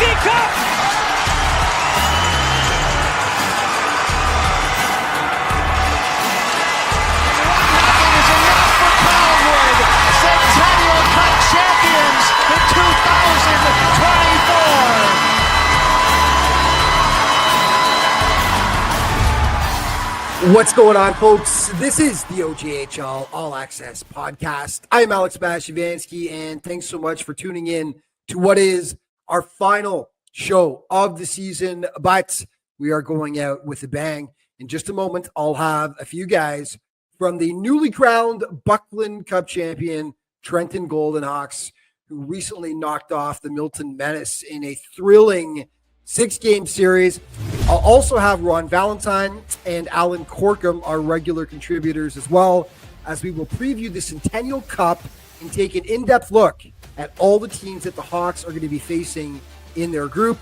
BC Cup! Centennial Cup Champions in 2024. What's going on, folks? This is the OJHL All Access Podcast. I'm Alex Bashevansky, and thanks so much for tuning in to what is our final show of the season, but we are going out with a bang. In just a moment, I'll have a few guys from the newly crowned Buckland Cup champion Trenton Golden Hawks, who recently knocked off the Milton Menace in a thrilling 6-game series. I'll also have Ron Valentine and Alan Corkum, our regular contributors, as well, as we will preview the Centennial Cup and take an in-depth look at all the teams that the Hawks are going to be facing in their group.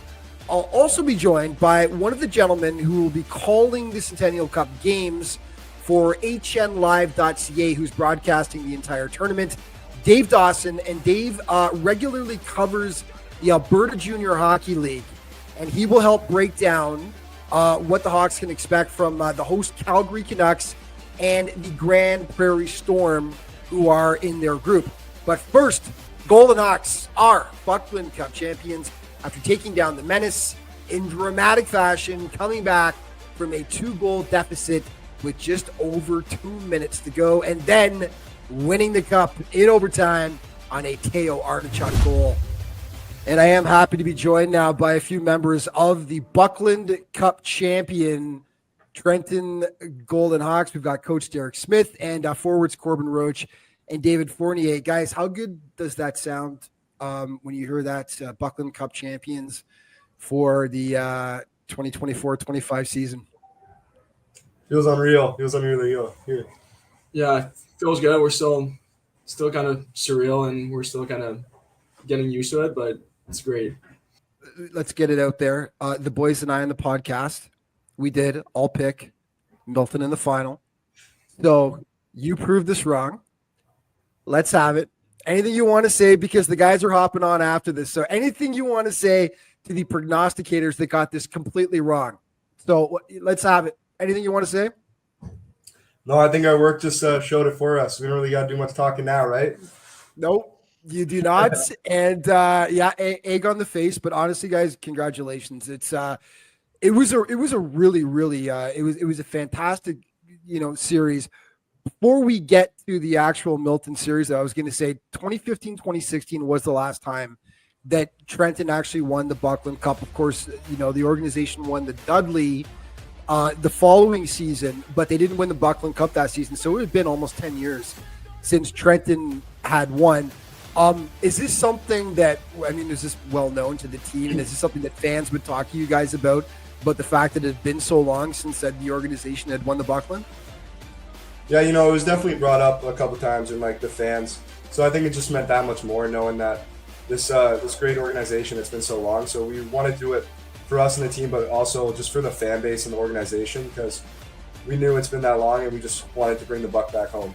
I'll also be joined by one of the gentlemen who will be calling the Centennial Cup games for hnlive.ca, who's broadcasting the entire tournament, Dave Dawson. And Dave regularly covers the Alberta Junior Hockey League, and he will help break down what the Hawks can expect from the host Calgary Canucks and the Grand Prairie Storm, who are in their group. But first, Golden Hawks are Buckland Cup champions after taking down the Menace in dramatic fashion, coming back from a 2-goal deficit with just over 2 minutes to go, and then winning the cup in overtime on a Teo Artichuk goal. And I am happy to be joined now by a few members of the Buckland Cup champion Trenton Golden Hawks. We've got Coach Derek Smith and forwards Corbin, Roach, and David Fournier. Guys, how good does that sound when you hear that Buckland Cup champions for the 2024-25 season? Feels unreal. Yeah, feels good. We're still kind of surreal, and we're still kind of getting used to it, but it's great. Let's get it out there. The boys and I on the podcast, we did all pick Milton in the final. So you proved us wrong. Let's have it. Anything you want to say, because the guys are hopping on after this. So anything you want to say to the prognosticators that got this completely wrong. So let's have it. Anything you want to say? No, I think our work just showed it for us. We don't really got to do much talking now, right? Nope, you do not. And egg on the face. But honestly, guys, congratulations. It was a fantastic, series. Before we get to the actual Milton series, I was going to say 2015-2016 was the last time that Trenton actually won the Buckland Cup. Of course, the organization won the Dudley the following season, but they didn't win the Buckland Cup that season. So it had been almost 10 years since Trenton had won. Is this something that, is this well known to the team? And is this something that fans would talk to you guys about the fact that it had been so long since the organization had won the Buckland? Yeah, it was definitely brought up a couple times in the fans. So I think it just meant that much more knowing that this great organization, it's been so long. So we want to do it for us and the team, but also just for the fan base and the organization, because we knew it's been that long and we just wanted to bring the Buck back home.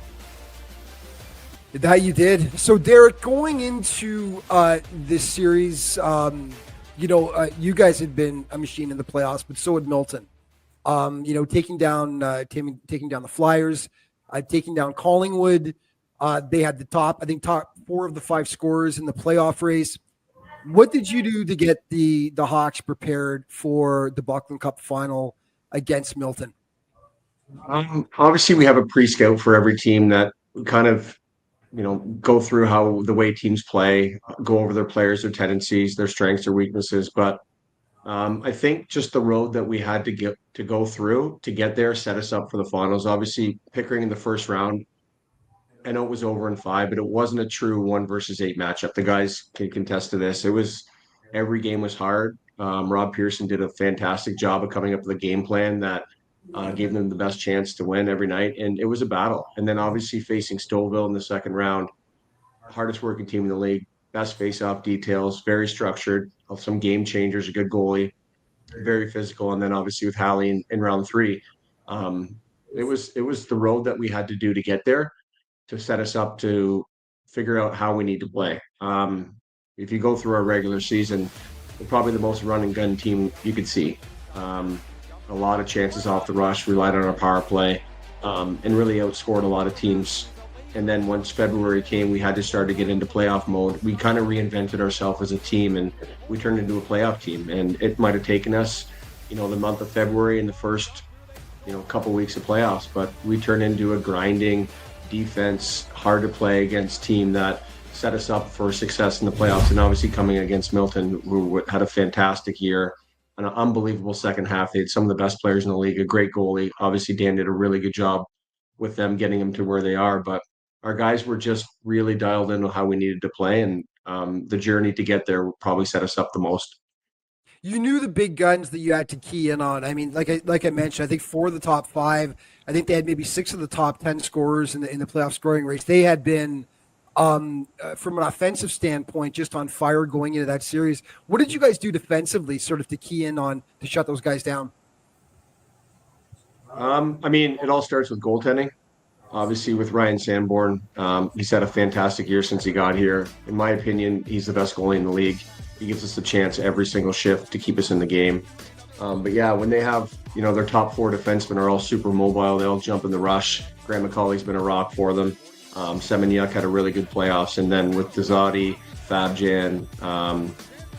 That you did. So Derek, going into this series, you guys had been a machine in the playoffs, but so had Milton. Taking down the Flyers, taking down Collingwood. They had the top 4 of the 5 scorers in the playoff race. What did you do to get the Hawks prepared for the Buckland Cup final against Milton? Obviously, we have a pre-scout for every team that kind of, go through the way teams play, go over their players, their tendencies, their strengths, their weaknesses. But I think just the road that we had to go through to get there set us up for the finals. Obviously, Pickering in the first round, I know it was over in 5, but it wasn't a true 1 versus 8 matchup. The guys can contest to this. Every game was hard. Rob Pearson did a fantastic job of coming up with a game plan that gave them the best chance to win every night. And it was a battle. And then obviously facing Stouffville in the second round, hardest working team in the league, best face-off details, very structured, some game changers, a good goalie, very physical. And then obviously with Hallie in round 3, it was the road that we had to do to get there, to set us up to figure out how we need to play. If you go through our regular season, probably the most run and gun team you could see. A lot of chances off the rush, relied on our power play, and really outscored a lot of teams. And then once February came, we had to start to get into playoff mode. We kind of reinvented ourselves as a team, and we turned into a playoff team. And it might have taken us, the month of February and the first, couple weeks of playoffs, but we turned into a grinding defense, hard to play against team that set us up for success in the playoffs. And obviously coming against Milton, who had a fantastic year, an unbelievable second half. They had some of the best players in the league, a great goalie. Obviously, Dan did a really good job with them, getting them to where they are. But our guys were just really dialed into how we needed to play, and the journey to get there probably set us up the most. You knew the big guns that you had to key in on. I mean, like I mentioned, I think 4 of the top 5. I think they had maybe 6 of the top 10 scorers in the playoff scoring race. They had been, from an offensive standpoint, just on fire going into that series. What did you guys do defensively, sort of to key in on to shut those guys down? It all starts with goaltending. Obviously, with Ryan Sanborn, he's had a fantastic year since he got here. In my opinion, he's the best goalie in the league. He gives us a chance every single shift to keep us in the game. But yeah, when they have, their top 4 defensemen are all super mobile. They all jump in the rush. Grant McCauley's been a rock for them. Semeniuk had a really good playoffs. And then with Dazati, Fabjan,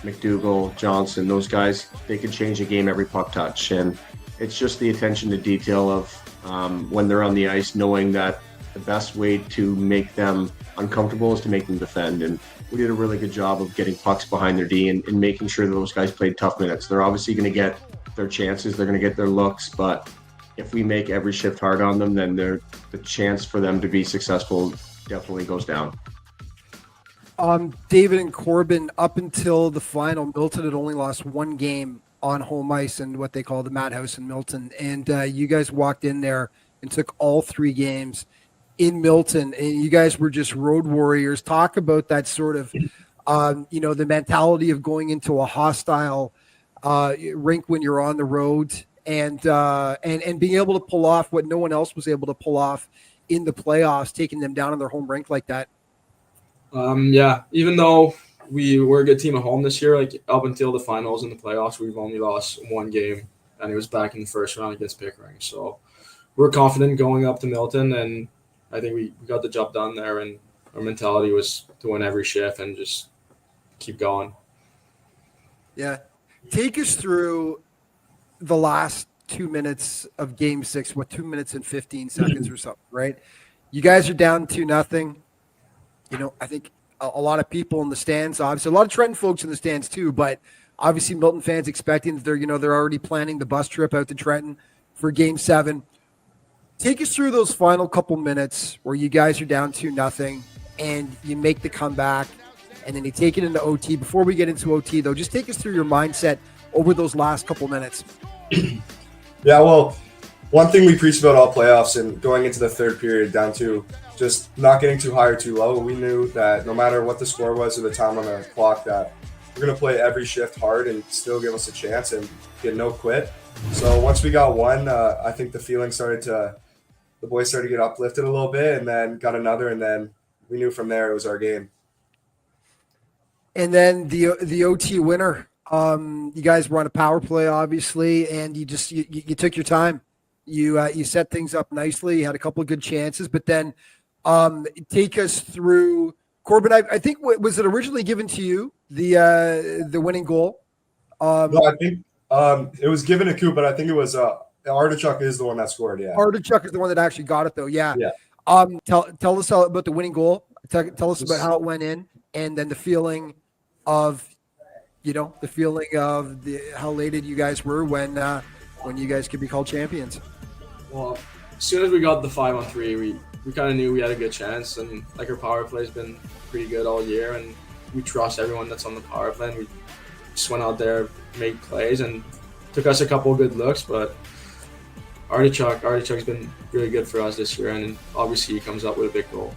McDougall, Johnson, those guys, they can change a game every puck touch. And it's just the attention to detail of when they're on the ice, knowing that the best way to make them uncomfortable is to make them defend. And we did a really good job of getting pucks behind their D and making sure that those guys played tough minutes. They're obviously going to get their chances. They're going to get their looks. But if we make every shift hard on them, then the chance for them to be successful definitely goes down. David and Corbin, up until the final, Milton had only lost 1 game on home ice in what they call the Madhouse in Milton. And you guys walked in there and took all 3 games in Milton, and you guys were just road warriors. Talk about that sort of, the mentality of going into a hostile rink when you're on the road, and being able to pull off what no one else was able to pull off in the playoffs, taking them down on their home rink like that. Even though we were a good team at home this year, like up until the finals and the playoffs, we've only lost 1 game, and it was back in the first round against Pickering. So we're confident going up to Milton, and I think we got the job done there, and our mentality was to win every shift and just keep going. Yeah. Take us through the last 2 minutes of Game 6, 2 minutes and 15 seconds or something, right? You guys are down 2-0. I think a lot of people in the stands, obviously a lot of Trenton folks in the stands too, but obviously Milton fans expecting that they're already planning the bus trip out to Trenton for Game 7. Take us through those final couple minutes where you guys are down 2-0 and you make the comeback, and then you take it into OT. Before we get into OT, though, just take us through your mindset over those last couple minutes. Yeah, well, one thing we preached about all playoffs and going into the third period down to just not getting too high or too low. We knew that no matter what the score was or the time on the clock, that we're going to play every shift hard and still give us a chance and get no quit. So once we got 1, I think the boys started to get uplifted a little bit, and then got another, and then we knew from there it was our game. And then the OT winner, you guys were on a power play, obviously, and you took your time. You set things up nicely. You had a couple of good chances, but then take us through Corbin. I think was it originally given to you the winning goal? No, I think it was given to Coop, but I think it was Artichuk is the one that scored. Yeah, Artichuk is the one that actually got it, though. Yeah. Tell us about the winning goal. Tell us about how it went in, and then the feeling of how elated you guys were when you guys could be called champions. Well, as soon as we got the 5-on-3, we kind of knew we had a good chance, and like our power play's been pretty good all year, and we trust everyone that's on the power play. And we just went out there, made plays, and took us a couple of good looks, but Artichuk's been really good for us this year, and obviously he comes up with a big goal.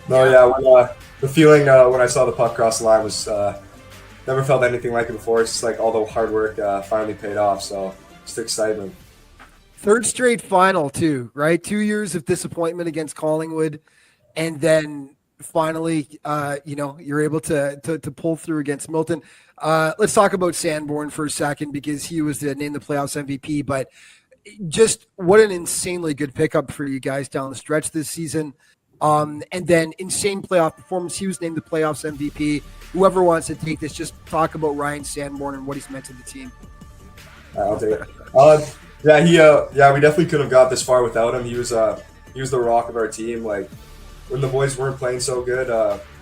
The feeling when I saw the puck cross the line was never felt anything like it before. It's just like all the hard work finally paid off, so just excitement. Third straight final too, right? 2 years of disappointment against Collingwood, and then finally, you're able to pull through against Milton. Let's talk about Sanborn for a second, because he was named the playoffs MVP, but just what an insanely good pickup for you guys down the stretch this season. And then insane playoff performance. He was named the playoffs MVP. Whoever wants to take this, just talk about Ryan Sanborn and what he's meant to the team. I'll take it. Yeah, we definitely couldn't have got this far without him. He was the rock of our team. Like, when the boys weren't playing so good,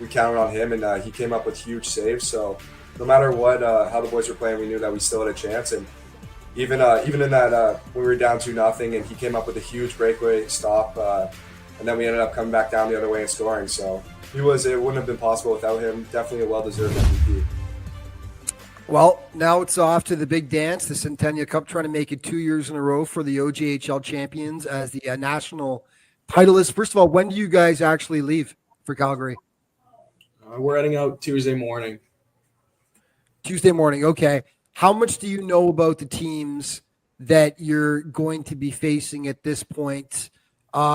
we counted on him, and he came up with huge saves. So no matter what, how the boys were playing, we knew that we still had a chance. And even in that, when we were down 2-0, and he came up with a huge breakaway stop, and then we ended up coming back down the other way and scoring. So it wouldn't have been possible without him. Definitely a well-deserved MVP. Well, now it's off to the big dance, the Centennial Cup, trying to make it 2 years in a row for the OJHL champions as the national titleist. First of all, when do you guys actually leave for Calgary? We're heading out Tuesday morning. Tuesday morning, okay. How much do you know about the teams that you're going to be facing at this point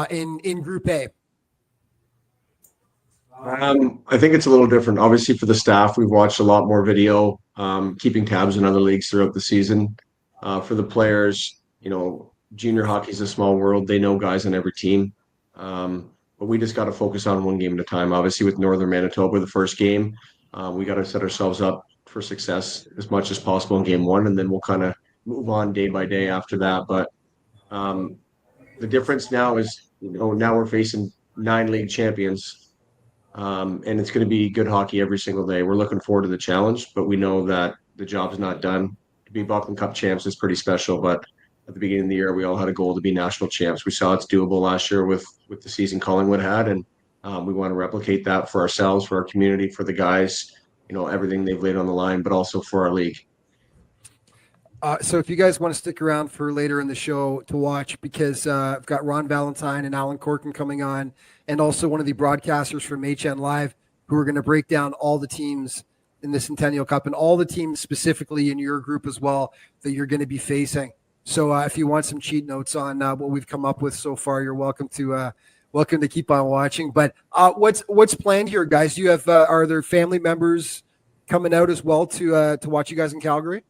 in Group A? I think it's a little different. Obviously, for the staff, we've watched a lot more video, keeping tabs in other leagues throughout the season. For the players, junior hockey is a small world. They know guys on every team. But we just got to focus on one game at a time. Obviously, with Northern Manitoba, the first game, we got to set ourselves up for success as much as possible in game one, and then we'll kind of move on day by day after that. But the difference now is, now we're facing 9 league champions. And it's going to be good hockey every single day. We're looking forward to the challenge, but we know that the job's not done. To be Buckland Cup champs is pretty special, but at the beginning of the year, we all had a goal to be national champs. We saw it's doable last year with the season Collingwood had, and we want to replicate that for ourselves, for our community, for the guys, everything they've laid on the line, but also for our league. So if you guys want to stick around for later in the show to watch, because I've got Ron Valentine and Alan Corkum coming on, and also one of the broadcasters from HN Live, who are going to break down all the teams in the Centennial Cup and all the teams specifically in your group as well that you're going to be facing. So if you want some cheat notes on what we've come up with so far, you're welcome to keep on watching. But what's planned here, guys? Do you have are there family members coming out as well to watch you guys in Calgary?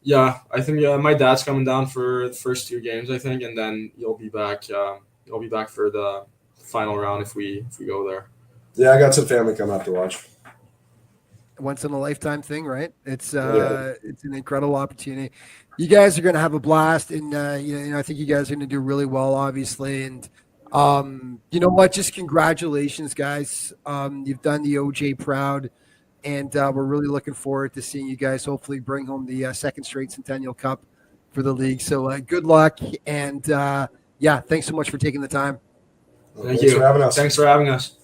Yeah, I think my dad's coming down for the first 2 games, I think, and then you'll be back. You'll be back for the final round if we go there. Yeah, I got some family coming out to watch. Once in a lifetime thing, right? It's it's an incredible opportunity. You guys are going to have a blast, and I think you guys are going to do really well, obviously. And you know what? Just congratulations, guys. You've done the OJ proud. And we're really looking forward to seeing you guys hopefully bring home the second straight Centennial Cup for the league. So good luck. And, thanks so much for taking the time. Thanks for having us. Thanks for having us.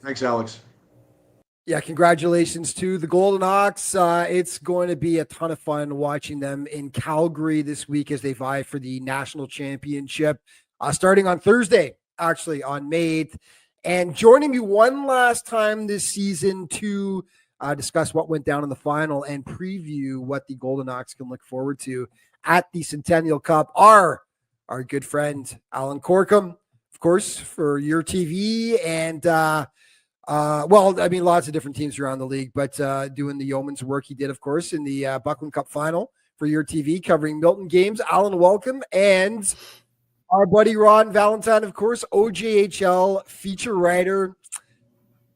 Thanks, Alex. Yeah, congratulations to the Golden Hawks. It's going to be a ton of fun watching them in Calgary this week as they vie for the national championship, starting on Thursday, actually, on May 8th. And joining me one last time this season to discuss what went down in the final and preview what the Golden Hawks can look forward to at the Centennial Cup are our good friend Alan Corkum, of course, for your TV and lots of different teams around the league, but doing the yeoman's work he did, of course, in the Buckland Cup final for your TV, covering Milton games. Alan, welcome. And our buddy Ron Valentine, of course, OJHL feature writer.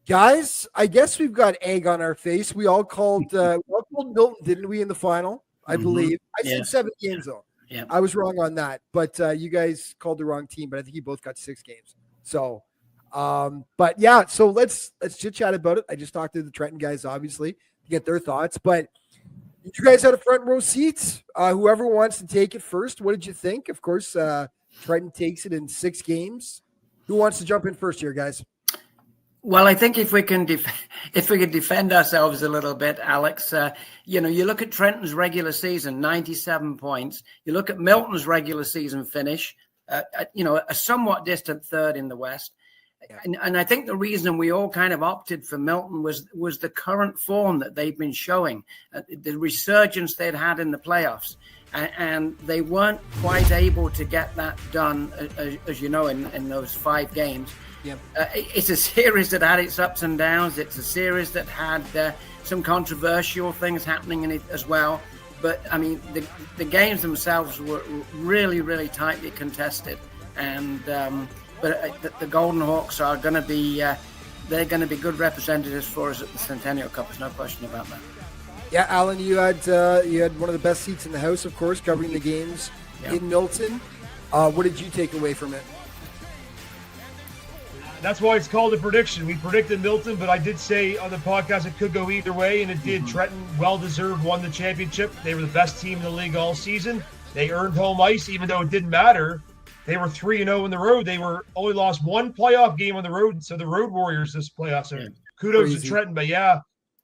Guys, I guess we've got egg on our face. We all called Milton, didn't we, in the final? I believe. I said 7 games, though. Yeah. I was wrong on that. But you guys called the wrong team, but I think you both got 6 games. So, so let's chit-chat about it. I just talked to the Trenton guys, obviously, to get their thoughts. But you guys had a front row seat. Whoever wants to take it first, what did you think? Of course, Trenton takes it in 6 games. Who wants to jump in first here, guys? Well, I think if we can defend ourselves a little bit, Alex, you look at Trenton's regular season, 97 points. You look at Milton's regular season finish, a somewhat distant third in the West. And I think the reason we all kind of opted for Milton was the current form that they've been showing, the resurgence they'd had in the playoffs. And they weren't quite able to get that done, as you know, in those 5 games. Yeah. It's a series that had its ups and downs. It's a series that had some controversial things happening in it as well. But I mean, the games themselves were really, really tightly contested. And but the Golden Hawks are going to be they're going to be good representatives for us at the Centennial Cup. There's no question about that. Yeah, Alan, you had one of the best seats in the house, of course, covering the games in Milton. What did you take away from it? That's why it's called a prediction. We predicted Milton, but I did say on the podcast it could go either way, and it did. Trenton, well-deserved, won the championship. They were the best team in the league all season. They earned home ice, even though it didn't matter. They were 3-0 on the road. They were only lost one playoff game on the road, so the Road Warriors this playoff. So kudos to Trenton, but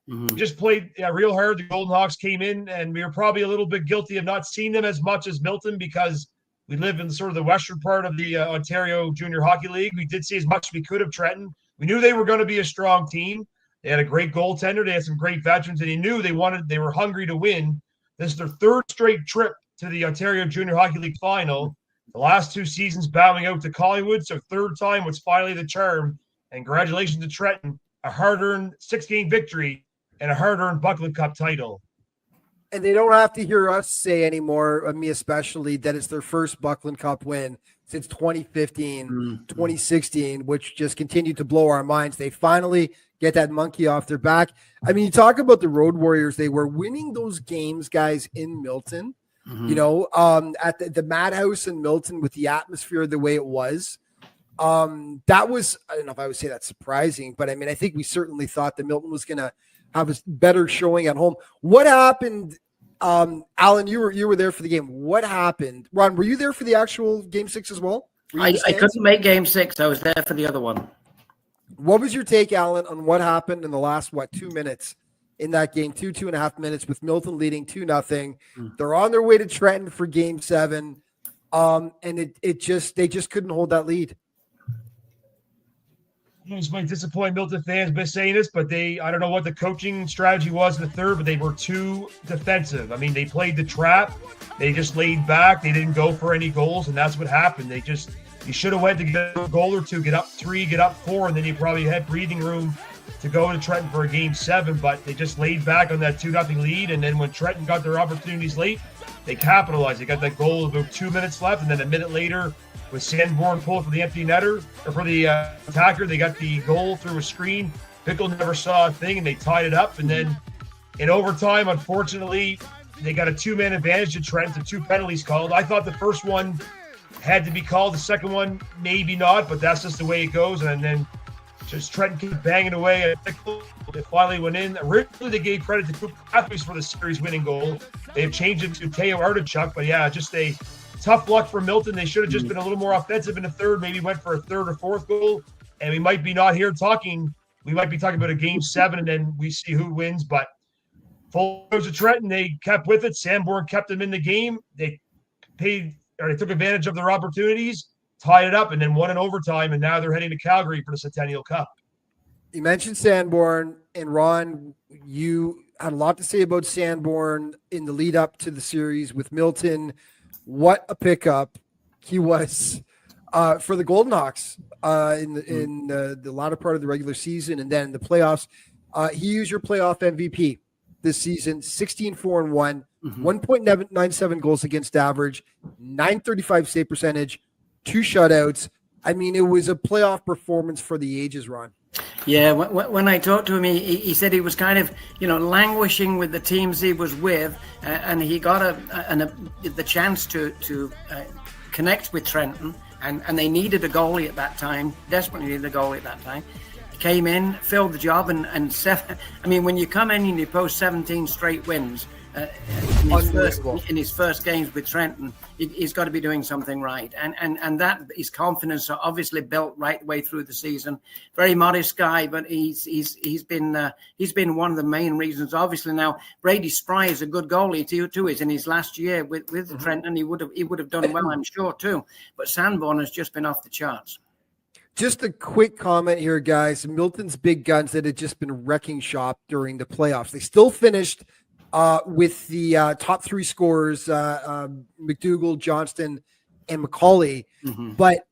we just played real hard. The Golden Hawks came in, and we were probably a little bit guilty of not seeing them as much as Milton because we live in sort of the western part of the Ontario Junior Hockey League. We did see as much as we could of Trenton. We knew they were going to be a strong team. They had a great goaltender. They had some great veterans, and they knew they were hungry to win. This is their third straight trip to the Ontario Junior Hockey League final. The last 2 seasons bowing out to Collingwood, so third time was finally the charm. And congratulations to Trenton, a hard-earned 6-game victory and a hard-earned Buckland Cup title. And they don't have to hear us say anymore, me especially, that it's their first Buckland Cup win since 2015, 2016, which just continued to blow our minds. They finally get that monkey off their back. I mean, you talk about the Road Warriors. They were winning those games, guys, in Milton, at the Madhouse in Milton with the atmosphere the way it was. That was, I don't know if I would say that's surprising, but I mean, I think we certainly thought that Milton was going to have a better showing at home. What happened? Alan, you were there for the game. What happened? Ron, were you there for the actual Game 6 as well? I couldn't make Game 6. I was there for the other one. What was your take, Alan, on what happened in the last 2 minutes in that game? 2.5 minutes with Milton leading 2-0. They're on their way to Trenton for Game 7, and they just couldn't hold that lead. This might disappoint Milton fans by saying this, but I don't know what the coaching strategy was in the third, but they were too defensive. I mean, they played the trap. They just laid back. They didn't go for any goals, and that's what happened. You should have went to get a goal or two, get up 3, get up 4, and then you probably had breathing room to go to Trenton for a Game 7, but they just laid back on that 2-0 lead, and then when Trenton got their opportunities late, they capitalized. They got that goal with about 2 minutes left, and then a minute later, with Sanborn pulled for the empty netter, or for the attacker, they got the goal through a screen. Bickle never saw a thing, and they tied it up. And then in overtime, unfortunately, they got a 2-man advantage to Trenton, 2 penalties called. I thought the first one had to be called. The second one, maybe not, but that's just the way it goes. And then just Trenton kept banging away at Bickle. It finally went in. Originally, they gave credit to Cooper Matthews for the series-winning goal. They've changed it to Teo Artichuk, but just a tough luck for Milton. They should have just been a little more offensive in the third, maybe went for a third or fourth goal. And we might be not here talking. We might be talking about a Game 7, and then we see who wins. But full goes to Trenton. They kept with it. Sanborn kept them in the game. They took advantage of their opportunities, tied it up, and then won in overtime. And now they're heading to Calgary for the Centennial Cup. You mentioned Sanborn, and Ron, you had a lot to say about Sanborn in the lead up to the series with Milton. What a pickup he was for the Golden Hawks in the latter part of the regular season, and then in the playoffs. He was your playoff MVP this season, 16-4-1, 1.97 goals against average, .935 save percentage, 2 shutouts. I mean, it was a playoff performance for the ages, Ron. Yeah, when I talked to him, he said he was kind of, languishing with the teams he was with, and he got the chance to connect with Trenton, and they needed a goalie at that time, desperately needed a goalie at that time. He came in, filled the job, and when you come in and you post 17 straight wins in his first games with Trenton, he's got to be doing something right, and that his confidence obviously built right the way through the season. Very modest guy, but he's been one of the main reasons. Obviously now Brady Spry is a good goalie too. Is in his last year with Trenton, he would have done well, I'm sure too. But Sanborn has just been off the charts. Just a quick comment here, guys. Milton's big guns that had just been wrecking shop during the playoffs. They still finished with the top 3 scorers, McDougall, Johnston, and McCauley. But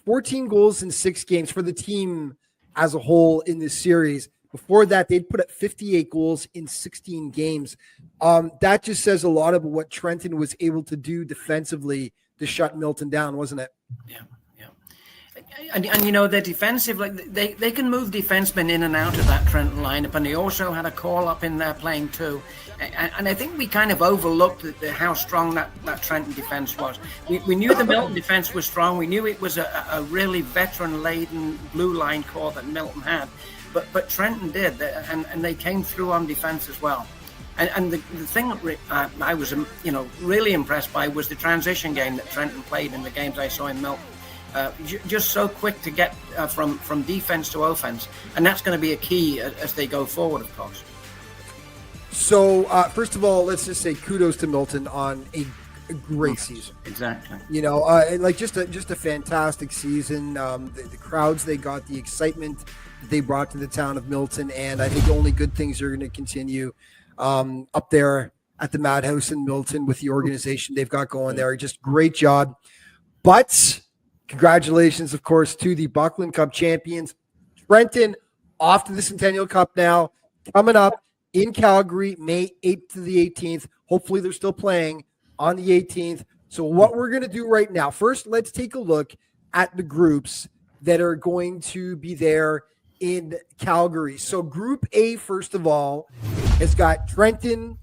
14 goals in 6 games for the team as a whole in this series. Before that, they'd put up 58 goals in 16 games. That just says a lot about what Trenton was able to do defensively to shut Milton down, wasn't it? Yeah. And you know, they're defensive, like they can move defensemen in and out of that Trenton lineup, and they also had a call up in there playing too. And I think we kind of overlooked how strong that Trenton defense was. We knew the Milton defense was strong. We knew it was a really veteran-laden blue line core that Milton had, but Trenton did, and they came through on defense as well. And the thing that I was really impressed by was the transition game that Trenton played in the games I saw in Milton. Just so quick to get from defense to offense, and that's going to be a key as they go forward, of course. So first of all, let's just say kudos to Milton on a great season. Exactly. You know, just a fantastic season. The crowds they got, the excitement they brought to the town of Milton, and I think only good things are going to continue up there at the Madhouse in Milton with the organization they've got going there. Just great job. But congratulations, of course, to the Buckland Cup champions. Trenton off to the Centennial Cup now, coming up in Calgary, May 8th to the 18th. Hopefully they're still playing on the 18th. So what we're going to do right now, first, let's take a look at the groups that are going to be there in Calgary. So Group A, first of all, has got Trenton,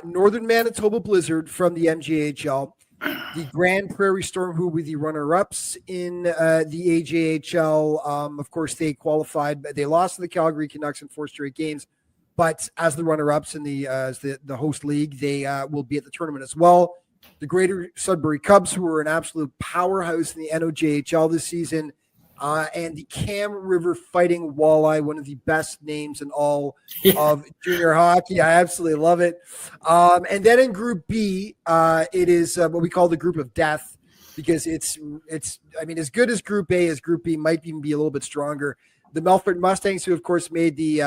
Northern Manitoba Blizzard from the MJHL, the Grand Prairie Storm, who were the runner-ups in the AJHL. Of course, they qualified, but they lost to the Calgary Canucks in 4 straight games. But as the runner-ups in the host league, they will be at the tournament as well. The Greater Sudbury Cubs, who were an absolute powerhouse in the NOJHL this season, and the Cam River Fighting Walleye, one of the best names in all of junior hockey. I absolutely love it. And then in Group B, it is what we call the Group of Death, because it's as good as Group A, as Group B might even be a little bit stronger. The Melfort Mustangs, who of course made the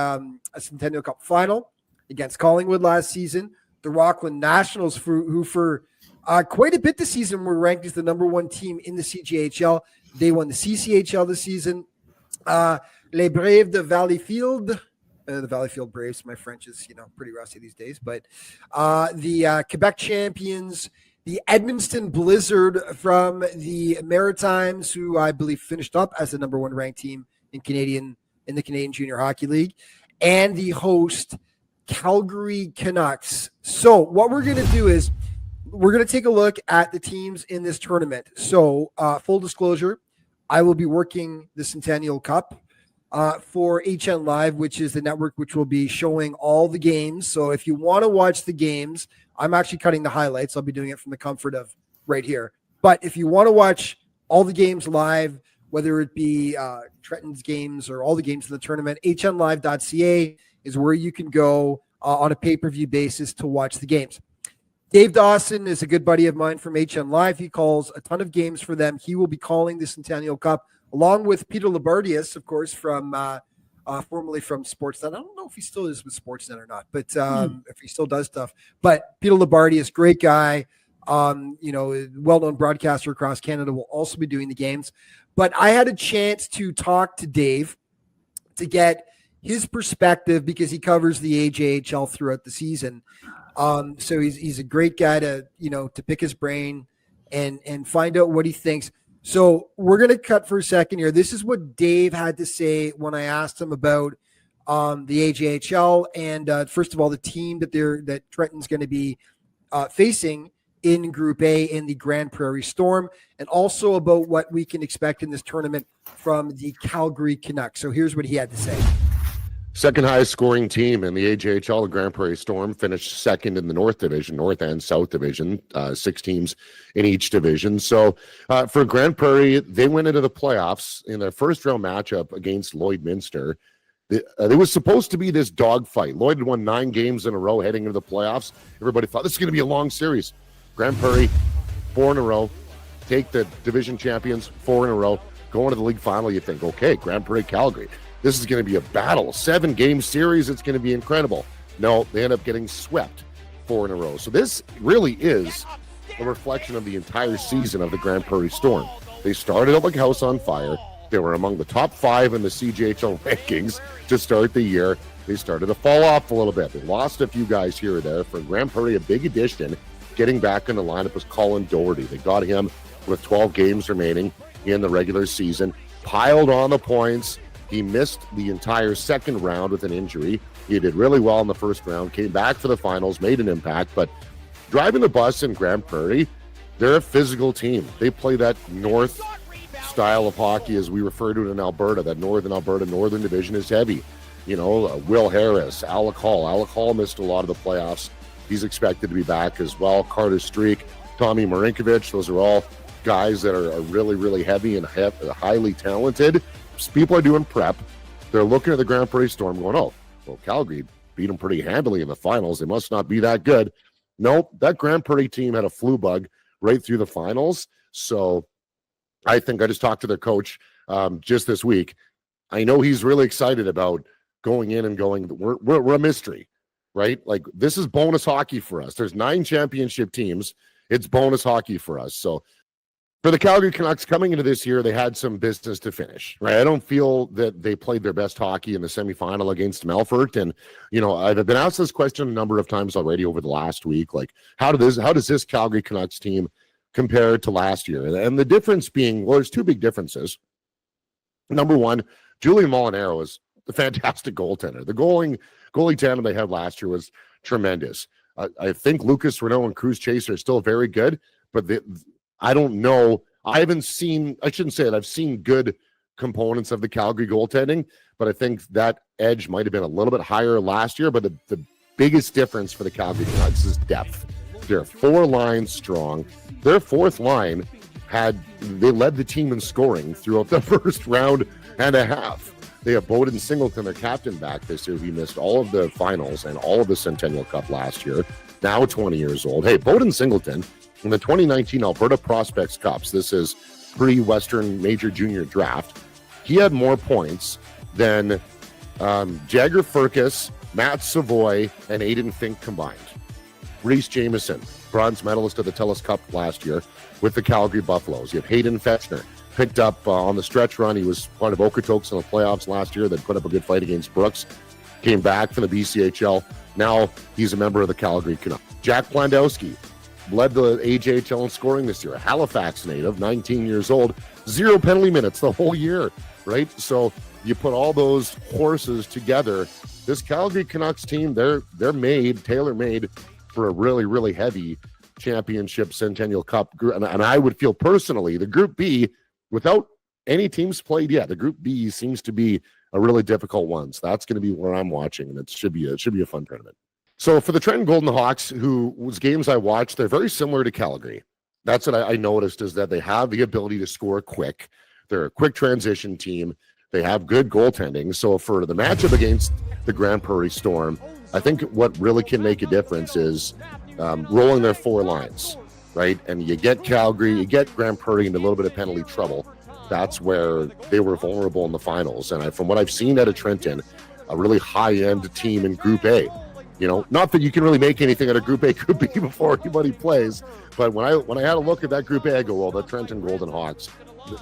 Centennial Cup final against Collingwood last season. The Rockland Nationals, who for quite a bit this season were ranked as the number 1 team in the CJHL. They won the CCHL this season. Les Braves de Valleyfield, the Valleyfield Braves. My French is, pretty rusty these days. But the Quebec champions, the Edmundston Blizzard from the Maritimes, who I believe finished up as the number 1 ranked team in the Canadian Junior Hockey League, and the host Calgary Canucks. So what we're going to do is we're going to take a look at the teams in this tournament. So full disclosure, I will be working the Centennial Cup for HN Live, which is the network which will be showing all the games. So if you want to watch the games, I'm actually cutting the highlights. I'll be doing it from the comfort of right here. But if you want to watch all the games live, whether it be Trenton's games or all the games in the tournament, hnlive.ca is where you can go on a pay-per-view basis to watch the games. Dave Dawson is a good buddy of mine from HN Live. He calls a ton of games for them. He will be calling the Centennial Cup along with Peter Labardius, of course, from formerly from Sportsnet. I don't know if he still is with Sportsnet or not, but if he still does stuff. But Peter Labardius, great guy, well-known broadcaster across Canada, will also be doing the games. But I had a chance to talk to Dave to get his perspective because he covers the AJHL throughout the season. So he's a great guy to pick his brain and find out what he thinks. So we're going to cut for a second here. This is what Dave had to say when I asked him about the AJHL and first of all, the team that Trenton's going to be facing in Group A in the Grand Prairie Storm, and also about what we can expect in this tournament from the Calgary Canucks. So here's what he had to say. Second highest scoring team in the AJHL, the Grand Prairie Storm, finished second in the North Division, North and South Division, 6 teams in each division. So for Grand Prairie, they went into the playoffs in their first round matchup against Lloydminster. There was supposed to be this dogfight. Lloyd had won 9 games in a row heading into the playoffs. Everybody thought this is going to be a long series. Grand Prairie, 4 in a row, take the division champions 4 in a row, go into the league final. You think, okay, Grand Prairie, Calgary. This is going to be a battle, 7-game series. It's going to be incredible. No, they end up getting swept 4 in a row. So this really is a reflection of the entire season of the Grand Prairie Storm. They started out like a house on fire. They were among the top 5 in the CJHL rankings to start the year. They started to fall off a little bit. They lost a few guys here or there. For Grand Prairie, a big addition getting back in the lineup was Colin Doherty. They got him with 12 games remaining in the regular season, piled on the points. He missed the entire second round with an injury. He did really well in the first round, came back for the finals, made an impact, but driving the bus in Grand Prairie, they're a physical team. They play that north style of hockey, as we refer to it in Alberta. That Northern Alberta Northern Division is heavy. You know, Will Harris, Alec Hall. Alec Hall missed a lot of the playoffs. He's expected to be back as well. Carter Streak, Tommy Marinkovic. Those are all guys that are really, really heavy and highly talented. People are doing prep. They're looking at the Grand Prairie Storm going, oh, well, Calgary beat them pretty handily in the finals. They must not be that good. Nope, that Grand Prairie team had a flu bug right through the finals. So I think I just talked to their coach just this week. I know he's really excited about going in and going, we're a mystery, right? Like, this is bonus hockey for us. There's 9 championship teams. It's bonus hockey for us. So for the Calgary Canucks coming into this year, they had some business to finish, right? I don't feel that they played their best hockey in the semifinal against Melfort. And, you know, I've been asked this question a number of times already over the last week. Like, how does this Calgary Canucks team compare to last year? And the difference being, well, there's 2 big differences. Number one, Julian Molinaro is a fantastic goaltender. The goalie tandem they had last year was tremendous. I think Lucas Renault and Cruz Chaser are still very good, but I don't know. I shouldn't say it. I've seen good components of the Calgary goaltending, but I think that edge might have been a little bit higher last year. But the biggest difference for the Calgary Canucks is depth. They're 4 lines strong. Their 4th line they led the team in scoring throughout the first round and a half. They have Bowden Singleton, their captain, back this year. He missed all of the finals and all of the Centennial Cup last year, now 20 years old. Hey, Bowden Singleton, in the 2019 Alberta Prospects Cups, this is pre-Western Major Junior Draft, he had more points than Jagger Furcus, Matt Savoy, and Aiden Fink combined. Reese Jameson, bronze medalist of the TELUS Cup last year with the Calgary Buffaloes. You have Hayden Fetchner, picked up on the stretch run. He was part of Okotoks in the playoffs last year that put up a good fight against Brooks. Came back from the BCHL. Now he's a member of the Calgary Canucks. Jack Plandowski led the AJHL in scoring this year. A Halifax native, 19 years old, 0 penalty minutes the whole year, right? So you put all those horses together. This Calgary Canucks team, they're tailor-made for a really, really heavy championship Centennial Cup group. And I would feel personally, the Group B, without any teams played yet, the Group B seems to be a really difficult one. So that's going to be where I'm watching, and it should be a fun tournament. So for the Trenton Golden Hawks, whose games I watched, they're very similar to Calgary. That's what I noticed, is that they have the ability to score quick. They're a quick transition team. They have good goaltending. So for the matchup against the Grand Prairie Storm, I think what really can make a difference is rolling their 4 lines. Right, and you get Calgary, you get Grand Prairie into a little bit of penalty trouble. That's where they were vulnerable in the finals. And from what I've seen out of Trenton, a really high-end team in Group A. You know, not that you can really make anything out of Group A, Group B before anybody plays, but when I had a look at that Group A, I go, well, the Trenton Golden Hawks,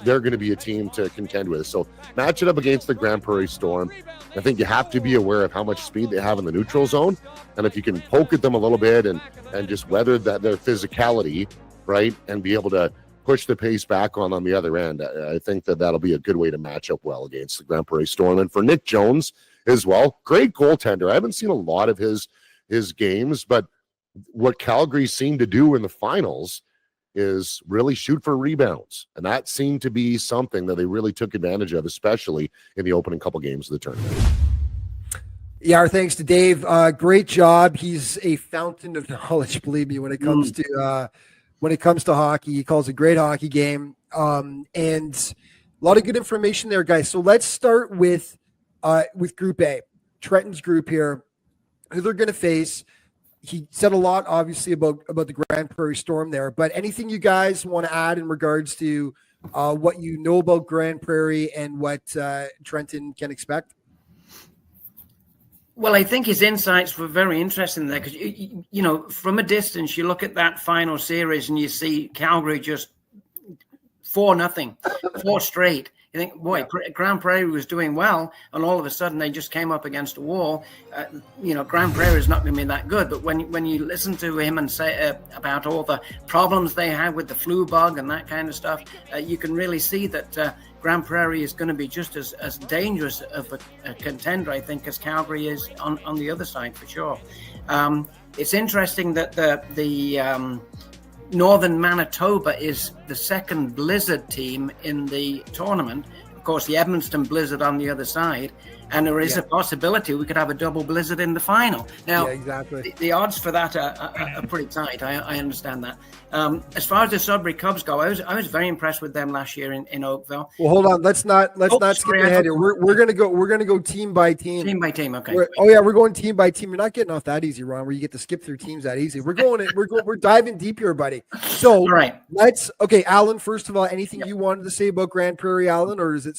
they're going to be a team to contend with. So match it up against the Grand Prairie Storm. I think you have to be aware of how much speed they have in the neutral zone. And if you can poke at them a little bit and just weather their physicality, right, and be able to push the pace back on the other end, I think that'll be a good way to match up well against the Grand Prairie Storm. And for Nick Jones as well, great goaltender. I haven't seen a lot of his games, but what Calgary seemed to do in the finals is really shoot for rebounds. And that seemed to be something that they really took advantage of, especially in the opening couple games of the tournament. Yeah, our thanks to Dave. Great job. He's a fountain of knowledge, believe me, when it comes to hockey. He calls a great hockey game. And a lot of good information there, guys. So let's start with Group A, Trenton's group here, who they're going to face. He said a lot, obviously, about the Grand Prairie Storm there, but anything you guys want to add in regards to what you know about Grand Prairie and what Trenton can expect? Well, I think his insights were very interesting there because, you know, from a distance, you look at that final series and you see Calgary just 4-0, 4 straight. You think, boy, Grand Prairie was doing well, and all of a sudden they just came up against a wall. Grand Prairie is not going to be that good. But when you listen to him and say about all the problems they had with the flu bug and that kind of stuff, you can really see that Grand Prairie is going to be just as dangerous of a contender, I think, as Calgary is on the other side for sure. It's interesting that the Northern Manitoba is the second Blizzard team in the tournament. Of course, the Edmonton Blizzard on the other side, and there is a possibility we could have a double Blizzard in the final. Now, exactly. The odds for that are pretty tight. I understand that. As far as the Sudbury Cubs go, I was very impressed with them last year in Oakville. Well, hold on. Let's not skip ahead here. We're gonna go team by team. Team by team. Okay. We're going team by team. You're not getting off that easy, Ron. Where you get to skip through teams that easy. We're diving deep here, buddy. So all right. Alan. First of all, anything you wanted to say about Grand Prairie, Alan, or is it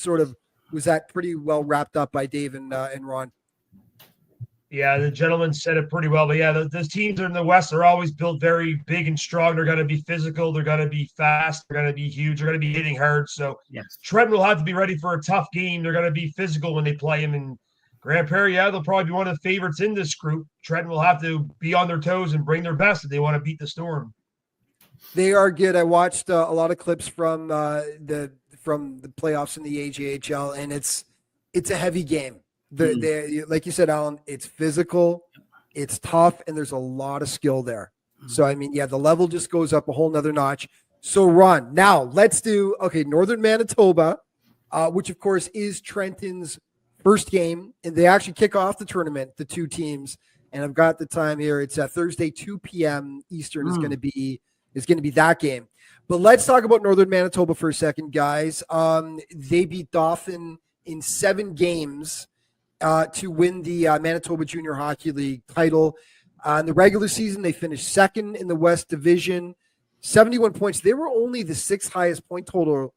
was that pretty well wrapped up by Dave and Ron? Yeah, the gentleman said it pretty well. But yeah, those teams in the West are always built very big and strong. They're going to be physical. They're going to be fast. They're going to be huge. They're going to be hitting hard. So Trenton will have to be ready for a tough game. They're going to be physical when they play him. And Grand Prairie, they'll probably be one of the favorites in this group. Trenton will have to be on their toes and bring their best if they want to beat the Storm. They are good. I watched a lot of clips from the playoffs in the AJHL, and it's a heavy game. Like you said, Alan, it's physical, it's tough, and there's a lot of skill there. So, I mean, the level just goes up a whole nother notch. So, Ron, now let's do, Northern Manitoba, which, of course, is Trenton's first game. And they actually kick off the tournament, the two teams. And I've got the time here. It's Thursday, 2 p.m. Eastern is going to be that game. But let's talk about Northern Manitoba for a second, guys. They beat Dauphin in 7 games to win the Manitoba Junior Hockey League title. In the regular season, they finished second in the West Division, 71 points. They were only the 6th highest point total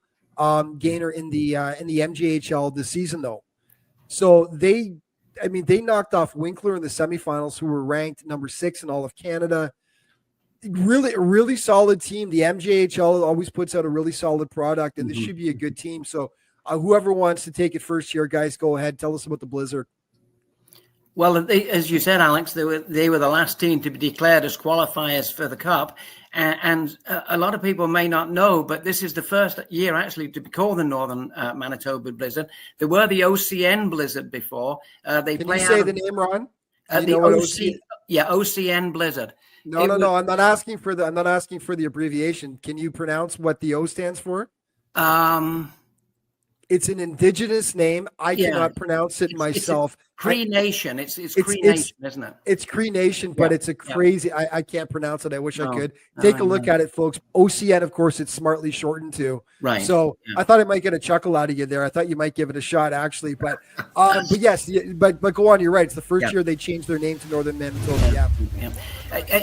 gainer in the MJHL this season, though. So they knocked off Winkler in the semifinals, who were ranked number 6 in all of Canada. Really solid team. The MJHL always puts out a really solid product, and this should be a good team. So whoever wants to take it first here, guys, go ahead. Tell us about the Blizzard. Well, as you said, Alex, they were the last team to be declared as qualifiers for the Cup. And a lot of people may not know, but this is the first year actually to be called the Northern Manitoba Blizzard. There were the OCN Blizzard before. Can you say the name, Ron? OCN Blizzard. No. I'm not asking for the abbreviation. Can you pronounce what the O stands for? It's an indigenous name. I cannot pronounce it myself. Cree Nation. It's Cree Nation, isn't it? It's Cree Nation, but it's a crazy. I can't pronounce it. I wish I could. Take a look at it, folks. OCN, of course, it's smartly shortened to. Right. So I thought I might get a chuckle out of you there. I thought you might give it a shot, actually. But yes, but go on. You're right. It's the first year they changed their name to Northern Manitoba. Yeah.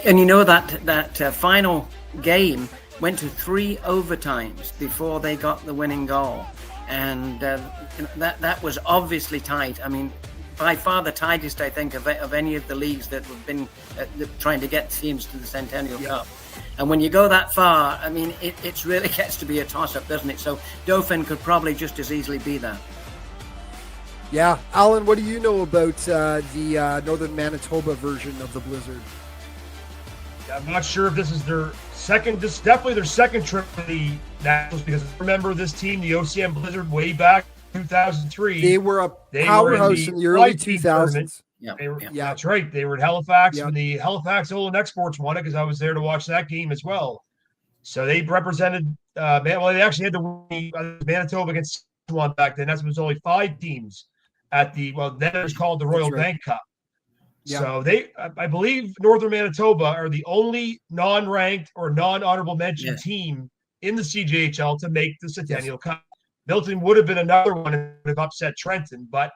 And you know that final game went to 3 overtimes before they got the winning goal. And that was obviously tight. I mean, by far the tightest, I think, of any of the leagues that have been trying to get teams to the Centennial Cup. And when you go that far, I mean, it really gets to be a toss-up, doesn't it? So Dauphin could probably just as easily be that. Yeah. Alan, what do you know about the Northern Manitoba version of the Blizzard? I'm not sure if this is their second. This is definitely their second trip to the Nationals, because I remember this team, the OCN Blizzard, way back in 2003. They were a powerhouse in the early 2000s. That's right. They were at Halifax when the Halifax Olin Exports won it, because I was there to watch that game as well. So they represented. They actually had to win Manitoba against Saskatchewan back then. That was only 5 teams at then it was called the Royal Bank Cup. Yeah. So I believe Northern Manitoba are the only non-ranked or non-honorable mention team in the CJHL to make the Centennial Cup. Milton would have been another one if it upset Trenton, but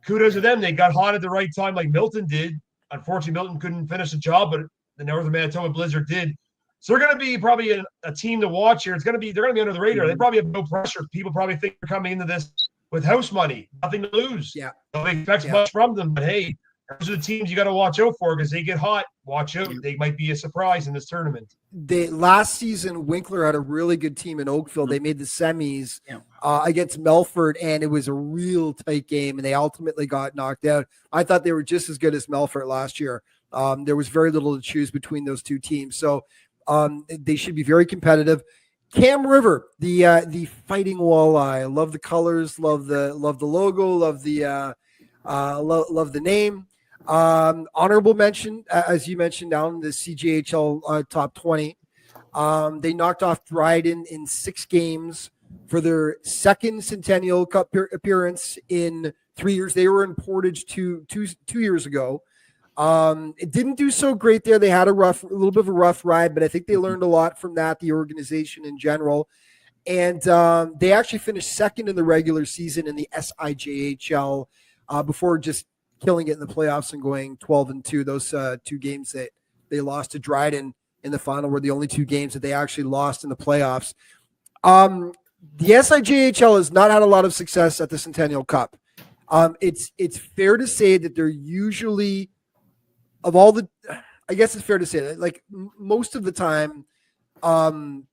kudos to them. They got hot at the right time like Milton did. Unfortunately, Milton couldn't finish the job, but the Northern Manitoba Blizzard did. So they're going to be probably a team to watch here. They're going to be under the radar. They probably have no pressure. People probably think they're coming into this with house money, nothing to lose. Yeah. Nobody expects much from them, but hey, Those are the teams you got to watch out for because they get hot. Watch out. They might be a surprise in this tournament. Last season, Winkler had a really good team in Oakville. They made the semis against Melfort, and it was a real tight game, and they ultimately got knocked out. I thought they were just as good as Melfort last year. There was very little to choose between those two teams, so they should be very competitive. Cam River, the Fighting Walleye. Love the colors, love the logo, love the name. Honorable mention, as you mentioned, down the CJHL top 20. They knocked off Dryden in 6 games for their second Centennial Cup appearance in 3 years. They were in Portage two years ago. It didn't do so great there. They had a little bit of a rough ride, but I think they learned a lot from that, the organization in general. And they actually finished second in the regular season in the SIJHL before just killing it in the playoffs and going 12-2. Those 2 games that they lost to Dryden in the final were the only 2 games that they actually lost in the playoffs. The SIJHL has not had a lot of success at the Centennial Cup. It's fair to say that they're usually, I guess it's fair to say that, like, most of the time,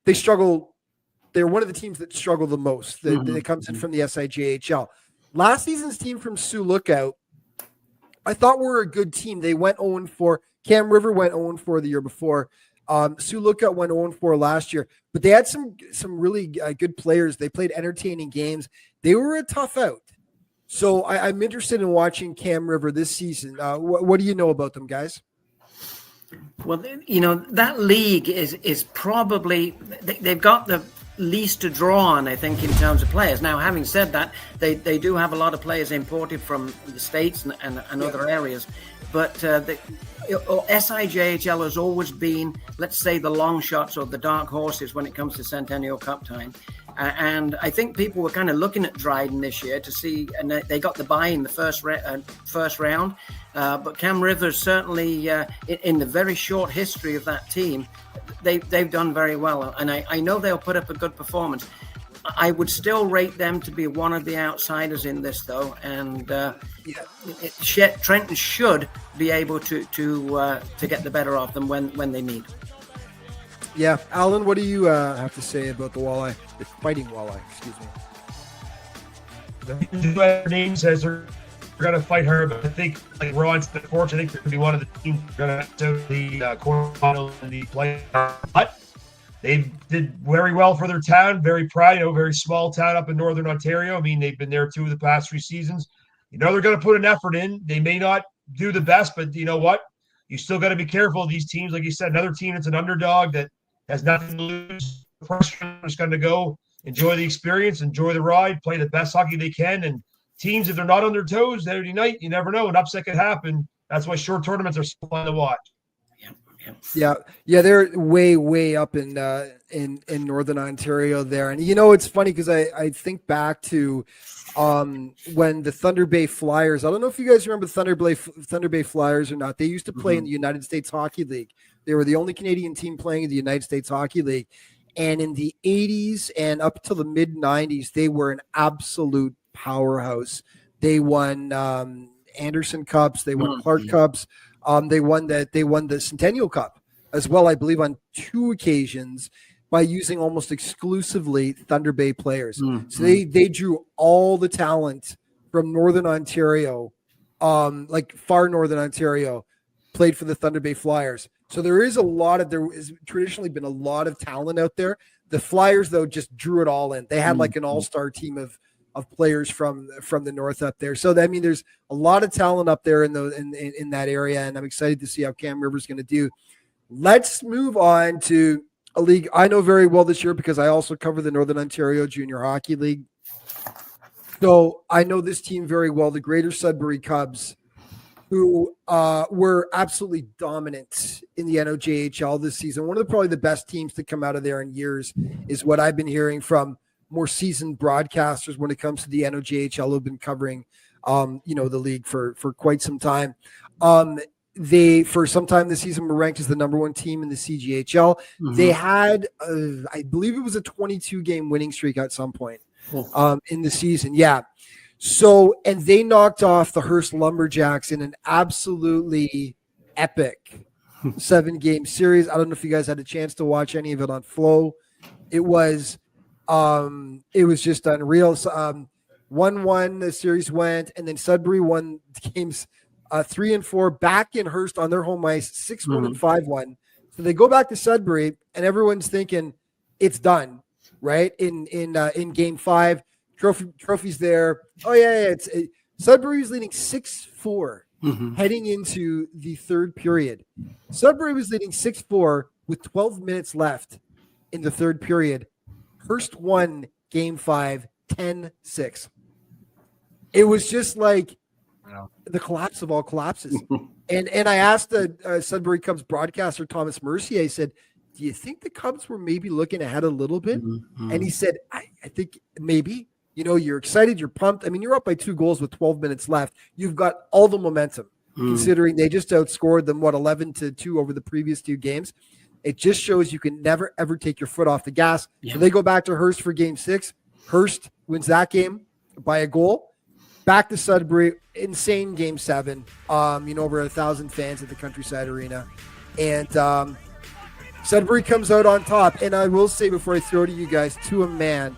they struggle. They're one of the teams that struggle the most. That comes in from the SIJHL. Last season's team from Sioux Lookout, I thought were a good team. They went 0-4. Cam River went 0-4 the year before. Sioux Lookout went 0-4 last year. But they had some really good players. They played entertaining games. They were a tough out. So I'm interested in watching Cam River this season. What do you know about them, guys? Well, that league is probably they've got the least to draw on, I think, in terms of players. Now, having said that, they do have a lot of players imported from the States and other areas. But SIJHL has always been, let's say, the long shots or the dark horses when it comes to Centennial Cup time. And I think people were kind of looking at Dryden this year to see, and they got the bye in the first round. But Cam Rivers certainly, in the very short history of that team, they've done very well. And I know they'll put up a good performance. I would still rate them to be one of the outsiders in this, though. And Trenton should be able to get the better of them when they meet. Yeah, Alan, what do you have to say about the walleye, the Fighting Walleye? Excuse me. The name says they're going to fight her, but I think, like Ron said, I think they're going to be one of the teams going to do the quarterfinals and the playoff. But they did very well for their town. Very proud, very small town up in Northern Ontario. I mean, they've been there 2 of the past 3 seasons. They're going to put an effort in. They may not do the best, but you know what? You still got to be careful of these teams. Like you said, another team that's an underdog that has nothing to lose. The person is going to go enjoy the experience, enjoy the ride, play the best hockey they can. And teams, if they're not on their toes Saturday night, you never know. An upset could happen. That's why short tournaments are so fun to watch. Yeah, they're way up in Northern Ontario there. And it's funny because I think back to when the Thunder Bay Flyers, I don't know if you guys remember the Thunder Bay Flyers or not. They used to play in the United States Hockey League. They were the only Canadian team playing in the United States Hockey League. And in the 80s and up to the mid 90s, they were an absolute powerhouse. They won Anderson Cups. They won Clark Cups. They won the Centennial Cup as well, I believe, on 2 occasions by using almost exclusively Thunder Bay players. So they drew all the talent from Northern Ontario, like far Northern Ontario, played for the Thunder Bay Flyers. So there has traditionally been a lot of talent out there. The Flyers, though, just drew it all in. They had like an all-star team of players from the north up there. So I mean, there's a lot of talent up there in that area, and I'm excited to see how Cam Rivers going to do. Let's move on to a league I know very well this year because I also cover the Northern Ontario Junior Hockey League. So I know this team very well, the Greater Sudbury Cubs, who were absolutely dominant in the NOJHL this season. One of probably the best teams to come out of there in years is what I've been hearing from more seasoned broadcasters when it comes to the NOJHL who've been covering, the league for quite some time. They, for some time this season, were ranked as the number 1 team in the CGHL. They had, I believe it was a 22-game winning streak at some point in the season. Yeah. So, and they knocked off the Hearst Lumberjacks in an absolutely epic 7-game series. I don't know if you guys had a chance to watch any of it on Flow. It was just unreal. 1-1 the series went, and then Sudbury won games 3 and 4 back in Hearst on their home ice, 6-1 and 5-1. So they go back to Sudbury, and everyone's thinking it's done, right? In game 5, trophies there. Oh yeah, Sudbury was leading 6-4 heading into the third period. Sudbury was leading 6-4 with 12 minutes left in the third period. Hearst won game 5, 10-6. It was just like the collapse of all collapses. and I asked the Sudbury Cubs broadcaster, Thomas Mercier, I said, do you think the Cubs were maybe looking ahead a little bit? And he said, I think maybe. You know, you're excited, you're pumped. I mean, you're up by 2 goals with 12 minutes left. You've got all the momentum, considering they just outscored them, 11-2 over the previous 2 games. It just shows you can never, ever take your foot off the gas. Yeah. So they go back to Hearst for game 6. Hearst wins that game by a goal. Back to Sudbury, insane game 7. Over 1,000 fans at the Countryside Arena. And Sudbury comes out on top. And I will say before I throw to you guys, to a man,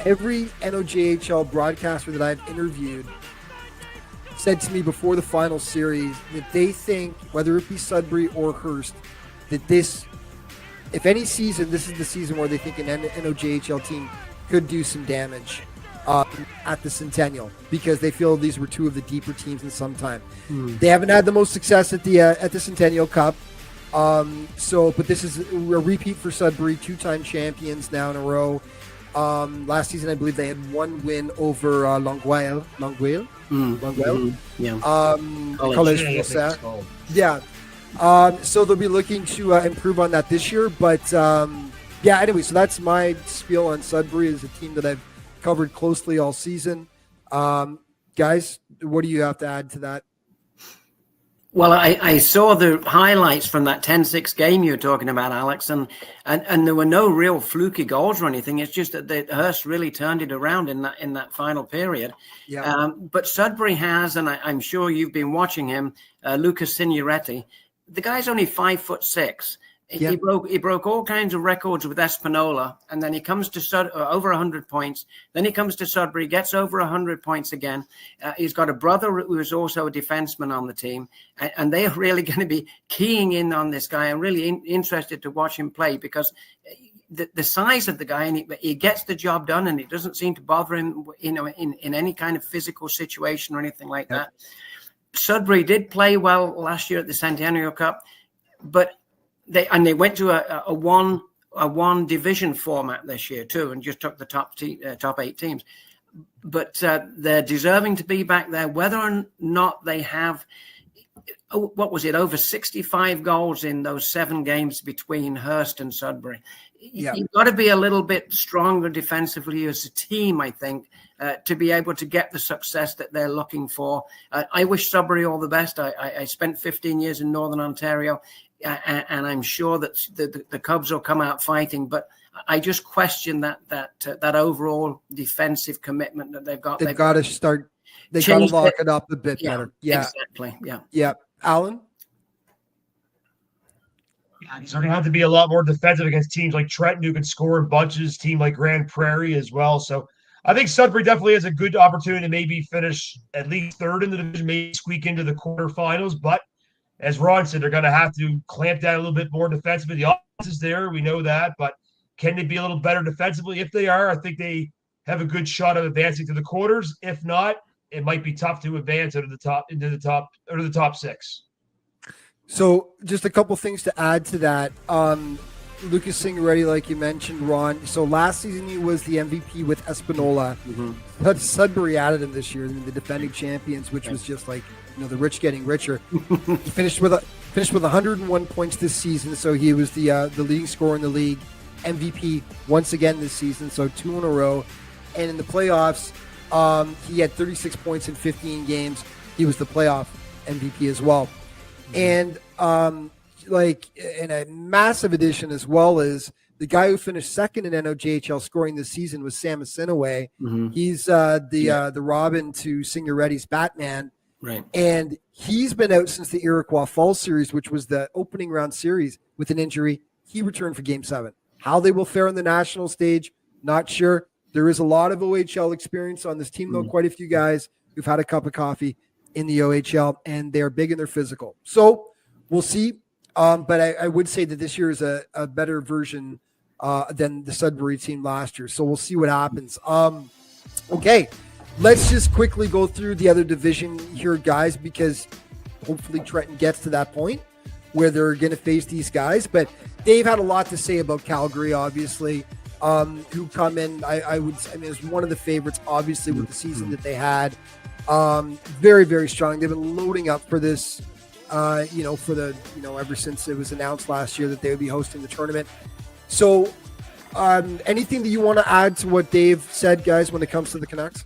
every NOJHL broadcaster that I've interviewed said to me before the final series that they think, whether it be Sudbury or Hearst, that this, if any season, this is the season where they think an NOJHL team could do some damage at the Centennial, because they feel these were 2 of the deeper teams in some time. They haven't had the most success at the Centennial Cup. But this is a repeat for Sudbury, 2-time champions now in a row. Last season, I believe they had 1 win over Longueuil. Yeah. College Français. Yeah. So they'll be looking to improve on that this year. But anyway, so that's my spiel on Sudbury as a team that I've covered closely all season. Guys, what do you have to add to that? Well, I saw the highlights from that 10-6 game you were talking about, Alex, and there were no real fluky goals or anything. It's just that Hearst really turned it around in that final period. Yeah. But Sudbury has, and I'm sure you've been watching him, Lucas Signoretti. The guy's only 5'6". Yeah. He broke all kinds of records with Espanola, and then he comes to over 100 points. Then he comes to Sudbury, gets over 100 points again. He's got a brother who is also a defenseman on the team, and they are really going to be keying in on this guy. I'm really interested to watch him play, because the size of the guy, and he gets the job done, and it doesn't seem to bother him, in any kind of physical situation or anything like that. Sudbury did play well last year at the Centennial Cup, but they went to a one division format this year too, and just took the top 8 teams. But they're deserving to be back there, whether or not they have. What was it? Over 65 goals in those 7 games between Hearst and Sudbury. Yeah. You've got to be a little bit stronger defensively as a team, I think, to be able to get the success that they're looking for. I wish Sudbury all the best. I spent 15 years in Northern Ontario. And I'm sure that the Cubs will come out fighting, but I just question that overall defensive commitment that they've got. They've got to start. They got to lock it up a bit better. Yeah, exactly. Yeah. Alan? Yeah, he's going to have to be a lot more defensive against teams like Trenton, who can score in bunches. Team like Grand Prairie as well. So I think Sudbury definitely has a good opportunity to maybe finish at least 3rd in the division, maybe squeak into the quarterfinals, but as Ron said, they're going to have to clamp down a little bit more defensively. The offense is there, we know that, but can they be a little better defensively? If they are, I think they have a good shot of advancing to the quarters. If not, it might be tough to advance into the top 6. So, just a couple things to add to that. Lucas Signoretti, like you mentioned, Ron. So last season he was the MVP with Espanola. But Sudbury added him this year, the defending champions, which was just like, the rich getting richer. He finished with 101 points this season, so he was the leading scorer in the league, MVP once again this season, so 2 in a row. And in the playoffs, he had 36 points in 15 games. He was the playoff MVP as well. And and a massive addition as well is The guy who finished second in NOJHL scoring this season was Sam Asinaway. Mhm. He's the Robin to Signoretti's Batman. Right. And he's been out since the Iroquois Falls series, which was the opening round series, with an injury. He returned for Game 7. How they will fare on the national stage, not sure. There is a lot of OHL experience on this team, though. Quite a few guys who've had a cup of coffee in the OHL, and they're big and they're physical. So we'll see. But I would say that this year is a better version than the Sudbury team last year. So we'll see what happens. Okay, let's just quickly go through the other division here, guys, because hopefully Trenton gets to that point where they're going to face these guys. But Dave had a lot to say about Calgary, obviously, who come in. I mean, it's one of the favorites, obviously, with the season that they had. Very, very strong. They've been loading up for this, ever since it was announced last year that they would be hosting the tournament. So anything that you want to add to what Dave said, guys, when it comes to the Canucks?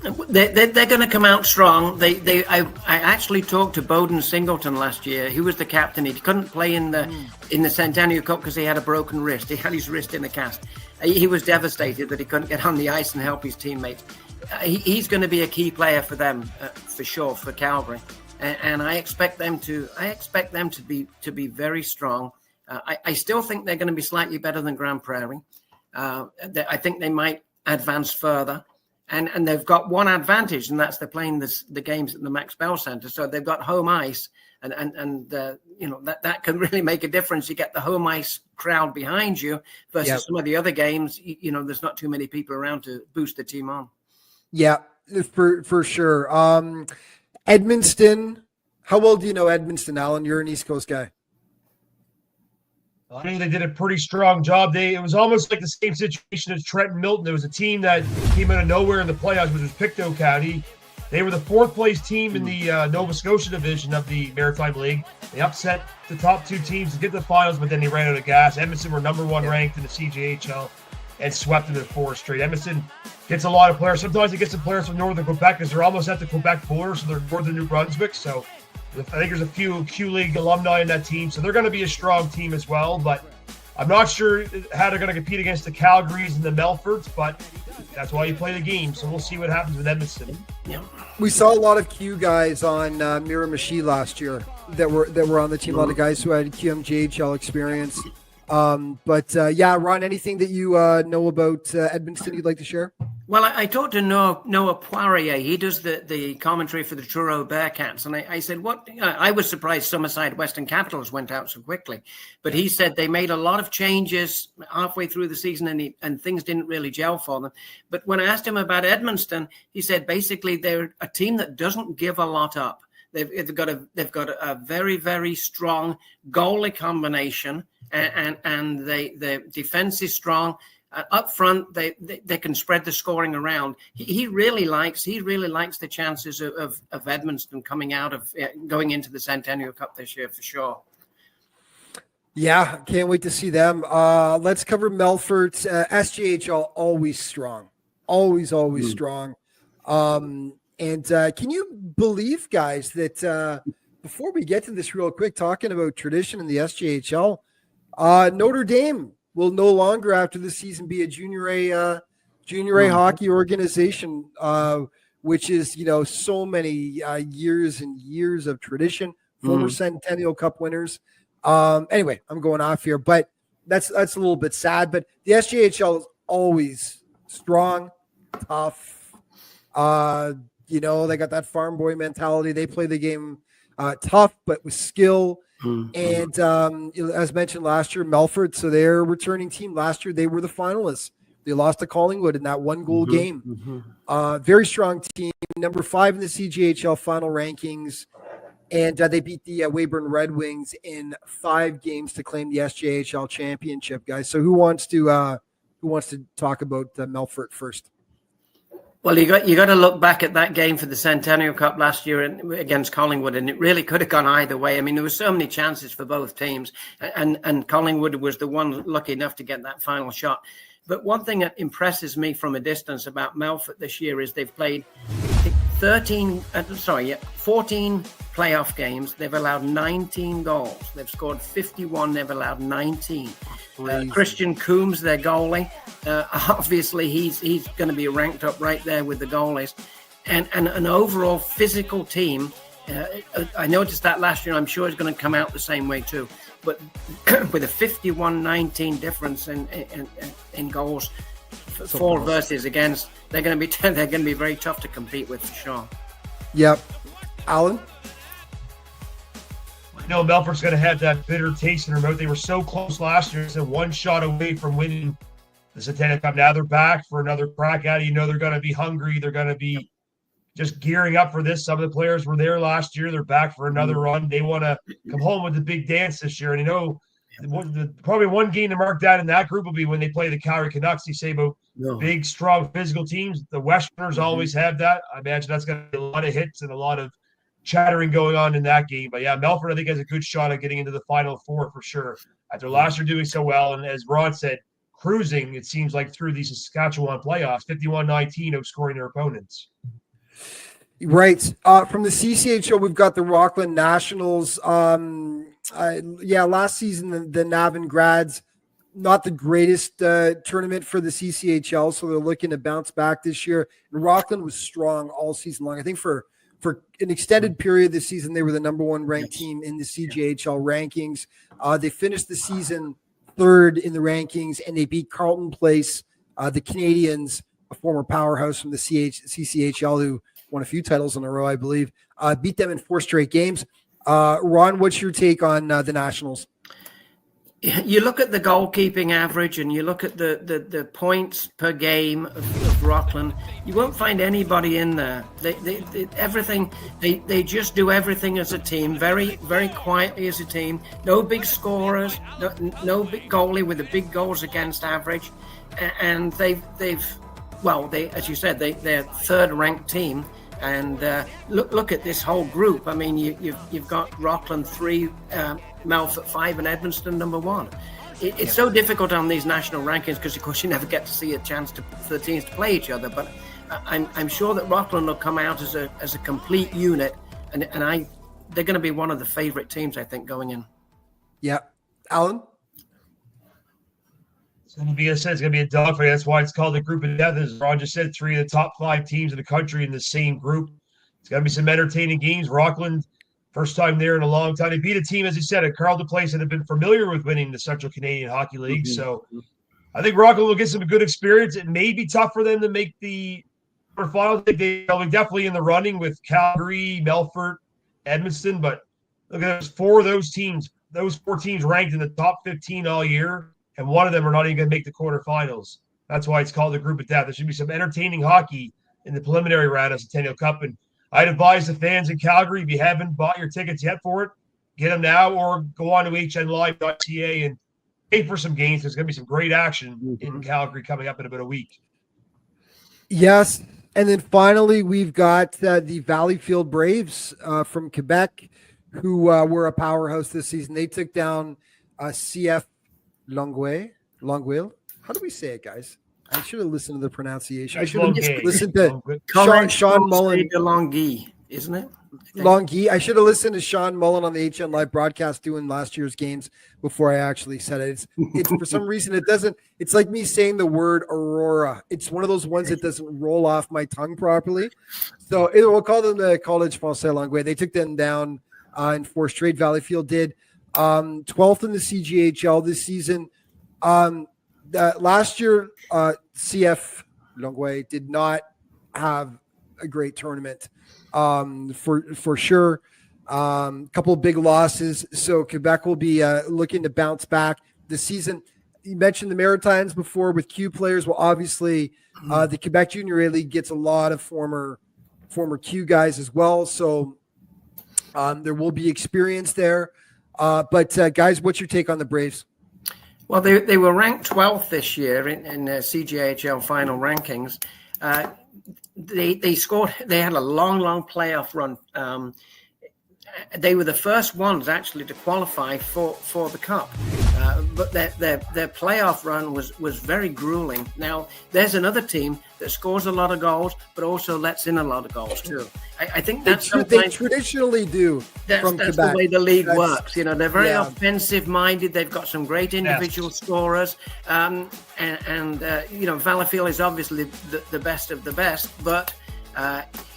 They're going to come out strong. I actually talked to Bowden Singleton last year. He was the captain. He couldn't play in the Centennial Cup because he had a broken wrist. He had his wrist in a cast. He was devastated that he couldn't get on the ice and help his teammates. He's going to be a key player for them, for sure, for Calgary. And I expect them to be very strong. I still think they're going to be slightly better than Grand Prairie. I think they might advance further. And they've got one advantage, and that's they're playing the games at the Max Bell Center. So they've got home ice, and that can really make a difference. You get the home ice crowd behind you versus some of the other games. There's not too many people around to boost the team on. Yeah, for sure. Edmundston, how well do you know Edmundston, Alan? You're an East Coast guy. I think they did a pretty strong job. It was almost like the same situation as Trenton Milton. There was a team that came out of nowhere in the playoffs, which was Pictou County. They were the fourth place team in the Nova Scotia division of the Maritime League. They upset the top two teams to get to the finals, but then they ran out of gas. Edmundston were number one ranked in the CJHL and swept in their four straight. Edmundston gets a lot of players. Sometimes they get some players from northern Quebec because they're almost at the Quebec border, so they're northern New Brunswick. So I think there's a few Q League alumni in that team, so they're going to be a strong team as well. But I'm not sure how they're going to compete against the Calgarys and the Melfords, but that's why you play the game. So we'll see what happens with Edmundston. Yeah. We saw a lot of Q guys on Miramichi last year that were on the team. A lot of guys who had QMJHL experience. Ron, anything that you know about Edmundston you'd like to share? Well, I talked to Noah Poirier. He does the commentary for the Truro Bearcats. And I said, I was surprised Summerside Western Capitals went out so quickly. But he said they made a lot of changes halfway through the season and things didn't really gel for them. But when I asked him about Edmundston, he said basically they're a team that doesn't give a lot up. They've got a very, very strong goalie combination, and the defense is strong. Up front, they can spread the scoring around. He really likes the chances of Edmundston going into the Centennial Cup this year for sure. Yeah, can't wait to see them. Let's cover Melfort. SJHL always strong, always strong. And can you believe, guys, that before we get to this real quick, talking about tradition in the SJHL, Notre Dame will no longer, after the season, be a junior A hockey organization, which is, so many years and years of tradition. Former Centennial Cup winners. Anyway, I'm going off here, but that's a little bit sad. But the SJHL is always strong, tough. They got that farm boy mentality. They play the game tough, but with skill. And as mentioned last year, Melfort, so their returning team last year, they were the finalists. They lost to Collingwood in that 1-goal game. Very strong team, number 5 in the CJHL final rankings. And they beat the Weyburn Red Wings in 5 games to claim the SJHL championship, guys. So who wants to talk about Melfort first? Well, you got to look back at that game for the Centennial Cup last year against Collingwood, and it really could have gone either way. I mean, there were so many chances for both teams, and Collingwood was the one lucky enough to get that final shot. But one thing that impresses me from a distance about Melfort this year is they've played 14 playoff games, they've allowed 19 goals. They've scored 51. They've allowed 19. Christian Coombs, their goalie, obviously he's going to be ranked up right there with the goalies. And an overall physical team. I noticed that last year. I'm sure it's going to come out the same way too. But with a 51-19 difference in goals, for versus against, they're going to be very tough to compete with for sure. Yep. Alan? I know Melford's going to have that bitter taste in their mouth. They were so close last year, so one shot away from winning the Centennial Cup. Now they're back for another crack at it. You know they're going to be hungry. They're going to be just gearing up for this. Some of the players were there last year. They're back for another run. They want to come home with the big dance this year. And you know, probably one game to mark down in that group will be when they play the Calgary Canucks. You say about big, strong, physical teams. The Westerners always have that. I imagine that's going to be a lot of hits and a lot of chattering going on in that game. But yeah, Melford, I think, has a good shot at getting into the Final Four for sure. After last year doing so well, and as Ron said, cruising, it seems like, through these Saskatchewan playoffs, 51-19 outscoring their opponents. Right. From the CCHO, we've got the Rockland Nationals. Last season, the Navin Grads, not the greatest tournament for the CCHL, so they're looking to bounce back this year. And Rockland was strong all season long. I think for an extended period this season, they were the number one ranked team in the CJHL rankings. They finished the season third in the rankings, and they beat Carleton Place, the Canadians, a former powerhouse from the CCHL who won a few titles in a row, I believe, beat them in 4 straight games. Ron, what's your take on the Nationals? You look at the goalkeeping average and you look at the points per game of Rockland, you won't find anybody in there. They just do everything as a team, very, very quietly as a team. No big scorers, no big goalie with the big goals against average. And they've as you said, they're third ranked team. And look at this whole group. I mean, you've got Rockland 3, Melfort 5, and Edmundston number 1. It's so difficult on these national rankings because, of course, you never get to see a chance for the teams to play each other. But I'm sure that Rockland will come out as a complete unit, and they're going to be one of the favorite teams, I think, going in. Yeah, Alan. It's going to be a dogfight. That's why it's called the group of death. As Ron just said, 3 of the top 5 teams in the country in the same group. It's going to be some entertaining games. Rockland, first time there in a long time. They beat a team, as you said, at Carleton Place that have been familiar with winning the Central Canadian Hockey League. Mm-hmm. So I think Rockland will get some good experience. It may be tough for them to make the quarterfinals. They'll be definitely in the running with Calgary, Melfort, Edmundston. But look at those 4 of those teams. Those 4 teams ranked in the top 15 all year. And one of them are not even going to make the quarterfinals. That's why it's called the group of death. There should be some entertaining hockey in the preliminary round of Centennial Cup. And I'd advise the fans in Calgary, if you haven't bought your tickets yet for it, get them now or go on to hnlive.ca and pay for some games. There's going to be some great action in Calgary coming up in about a week. Yes. And then finally, we've got the Valleyfield Braves from Quebec, who were a powerhouse this season. They took down CF Longueuil. How do we say it, guys? I should have listened to the pronunciation. I should have listened to Sean Mullen. Longueuil, isn't it? Longueuil. I should have listened to Sean Mullen on the HN Live broadcast doing last year's games before I actually said it. It's for some reason it doesn't. It's like me saying the word Aurora. It's one of those ones that doesn't roll off my tongue properly. So we'll call them the College Français Longueuil. They took them down in 4 straight. Valleyfield did. 12th in the CGHL this season. Last year, CF Longueuil did not have a great tournament for sure. Couple of big losses. So Quebec will be looking to bounce back this season. You mentioned the Maritimes before with Q players. Well, obviously, the Quebec Junior A League gets a lot of former Q guys as well. So there will be experience there. But guys, what's your take on the Braves? Well, they were ranked 12th this year in CJHL final rankings. They had a long playoff run. They were the first ones actually to qualify for the cup. But their playoff run was very grueling. Now, there's another team that scores a lot of goals, but also lets in a lot of goals too. I think that's they traditionally do. That's Quebec. the way the league works. You know, they're very offensive minded. They've got some great individual scorers, and you know, Valleyfield is obviously the best of the best. But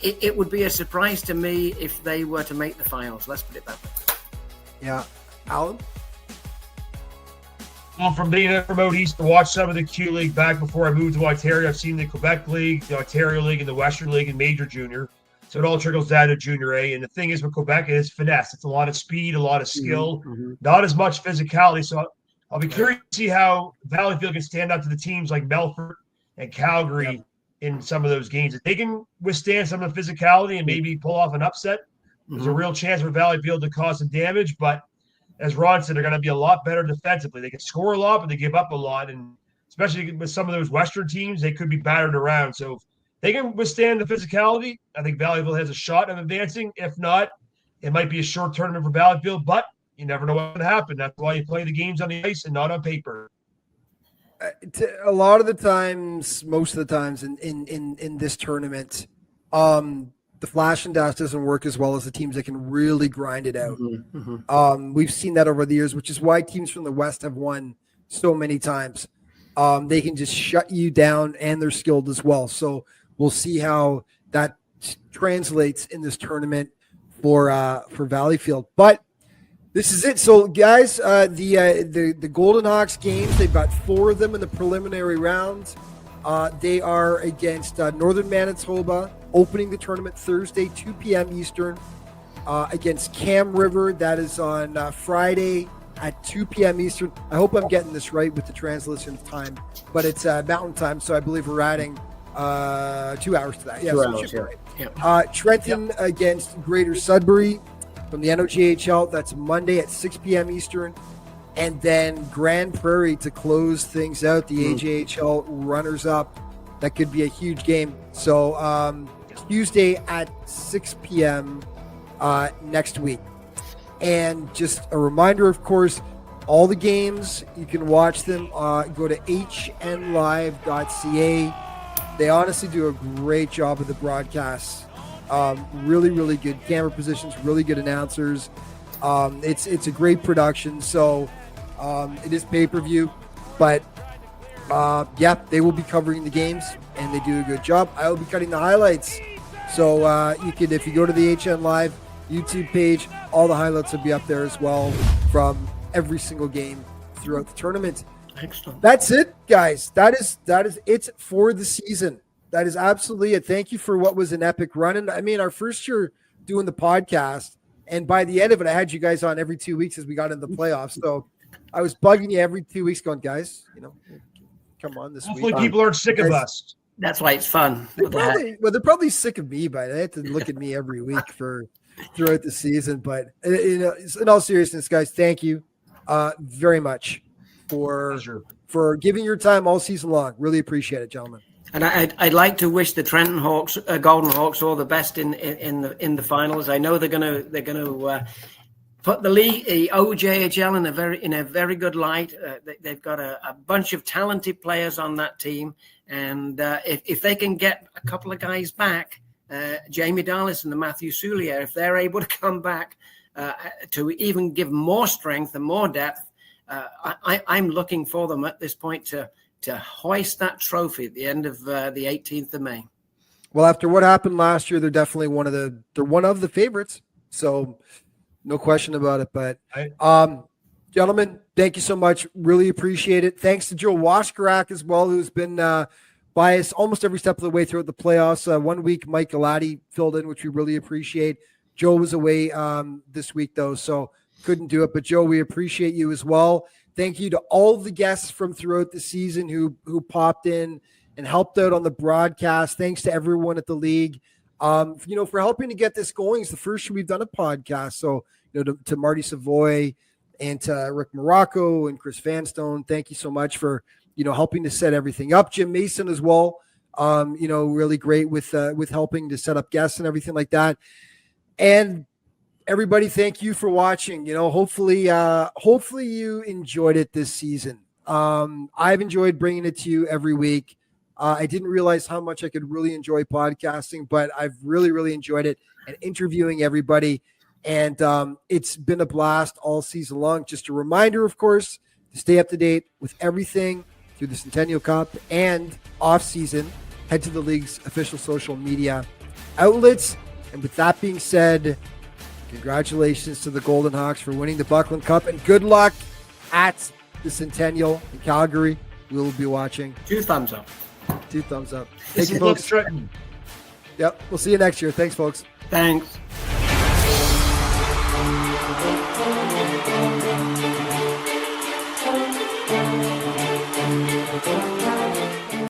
it would be a surprise to me if they were to make the finals. Let's put it that way. Yeah, Alan. Well, from being remote east to watch some of the Q League back before I moved to Ontario, I've seen the Quebec League, the Ontario League, and the Western League and Major Junior. So it all trickles down to Junior A. And the thing is with Quebec, it is finesse. It's a lot of speed, a lot of skill, not as much physicality. So I'll be curious to see how Valleyfield can stand up to the teams like Melfort and Calgary in some of those games. If they can withstand some of the physicality and maybe pull off an upset, there's a real chance for Valleyfield to cause some damage. But as Ron said, they're going to be a lot better defensively. They can score a lot, but they give up a lot. And especially with some of those Western teams, they could be battered around. So if they can withstand the physicality, I think Valleyfield has a shot of advancing. If not, it might be a short tournament for Valleyfield, but you never know what can happen. That's why you play the games on the ice and not on paper. A lot of the times, most of the times in this tournament, the flash and dash doesn't work as well as the teams that can really grind it out. We've seen that over the years, which is why teams from the West have won so many times. They can just shut you down, and they're skilled as well. So we'll see how that translates in this tournament for Valleyfield. But this is it. So, guys, the Golden Hawks games, they've got 4 of them in the preliminary round. They are against Northern Manitoba, opening the tournament Thursday, 2 p.m. Eastern, against Cam River. That is on Friday at 2 p.m. Eastern. I hope I'm getting this right with the translation time, but it's Mountain Time, so I believe we're adding 2 hours to that. Yeah, 2 hours, right. Trenton against Greater Sudbury from the NOGHL. That's Monday at 6 p.m. Eastern. And then Grand Prairie to close things out, the AJHL runners-up. That could be a huge game. So Tuesday at 6 p.m. Next week. And just a reminder, of course, all the games, you can watch them. Go to hnlive.ca. They honestly do a great job of the broadcasts. Really, really good camera positions, really good announcers. It's a great production. So it is pay-per-view, but they will be covering the games, and they do a good job. I will be cutting the highlights. So you can, if you go to the HN Live YouTube page, all the highlights will be up there as well from every single game throughout the tournament. Excellent. That's it, guys. That is it for the season. That is absolutely it. Thank you for what was an epic run. And I mean, our first year doing the podcast, and by the end of it, I had you guys on every 2 weeks as we got into the playoffs. So I was bugging you every 2 weeks going, guys, come on this Hopefully week. people aren't sick of us. That's why it's fun. They're probably sick of me, but they have to look at me every week throughout the season. But in all seriousness, guys, thank you very much for giving your time all season long. Really appreciate it, gentlemen. And I'd like to wish the Trenton Hawks, Golden Hawks, all the best in the finals. I know they're gonna put the league, the OJHL, in a very good light. They've got a bunch of talented players on that team, and if they can get a couple of guys back, Jamie Darlison and Matthew Soulier, if they're able to come back to even give more strength and more depth, I'm looking for them at this point to hoist that trophy at the end of the 18th of May. Well, after what happened last year, they're definitely one of the favorites. So no question about it. But gentlemen, thank you so much. Really appreciate it. Thanks to Joe Washkarak as well, who's been by us almost every step of the way throughout the playoffs. 1 week, Mike Galati filled in, which we really appreciate. Joe was away this week, though, so couldn't do it. But Joe, we appreciate you as well. Thank you to all the guests from throughout the season who popped in and helped out on the broadcast. Thanks to everyone at the league, for helping to get this going. It's the first year we've done a podcast. So, to Marty Savoy and to Rick Morocco and Chris Vanstone, thank you so much for, helping to set everything up. Jim Mason as well, really great with helping to set up guests and everything like that. And everybody, thank you for watching. Hopefully you enjoyed it this season. I've enjoyed bringing it to you every week. I didn't realize how much I could really enjoy podcasting, but I've really, really enjoyed it and interviewing everybody. And it's been a blast all season long. Just a reminder, of course, to stay up to date with everything through the Centennial Cup and off season. Head to the league's official social media outlets. And with that being said, congratulations to the Golden Hawks for winning the Buckland Cup, and good luck at the Centennial in Calgary. We will be watching. 2 thumbs up. 2 thumbs up. This Thank you, is folks. Trenton. Yep. We'll see you next year. Thanks, folks. Thanks. Thank you.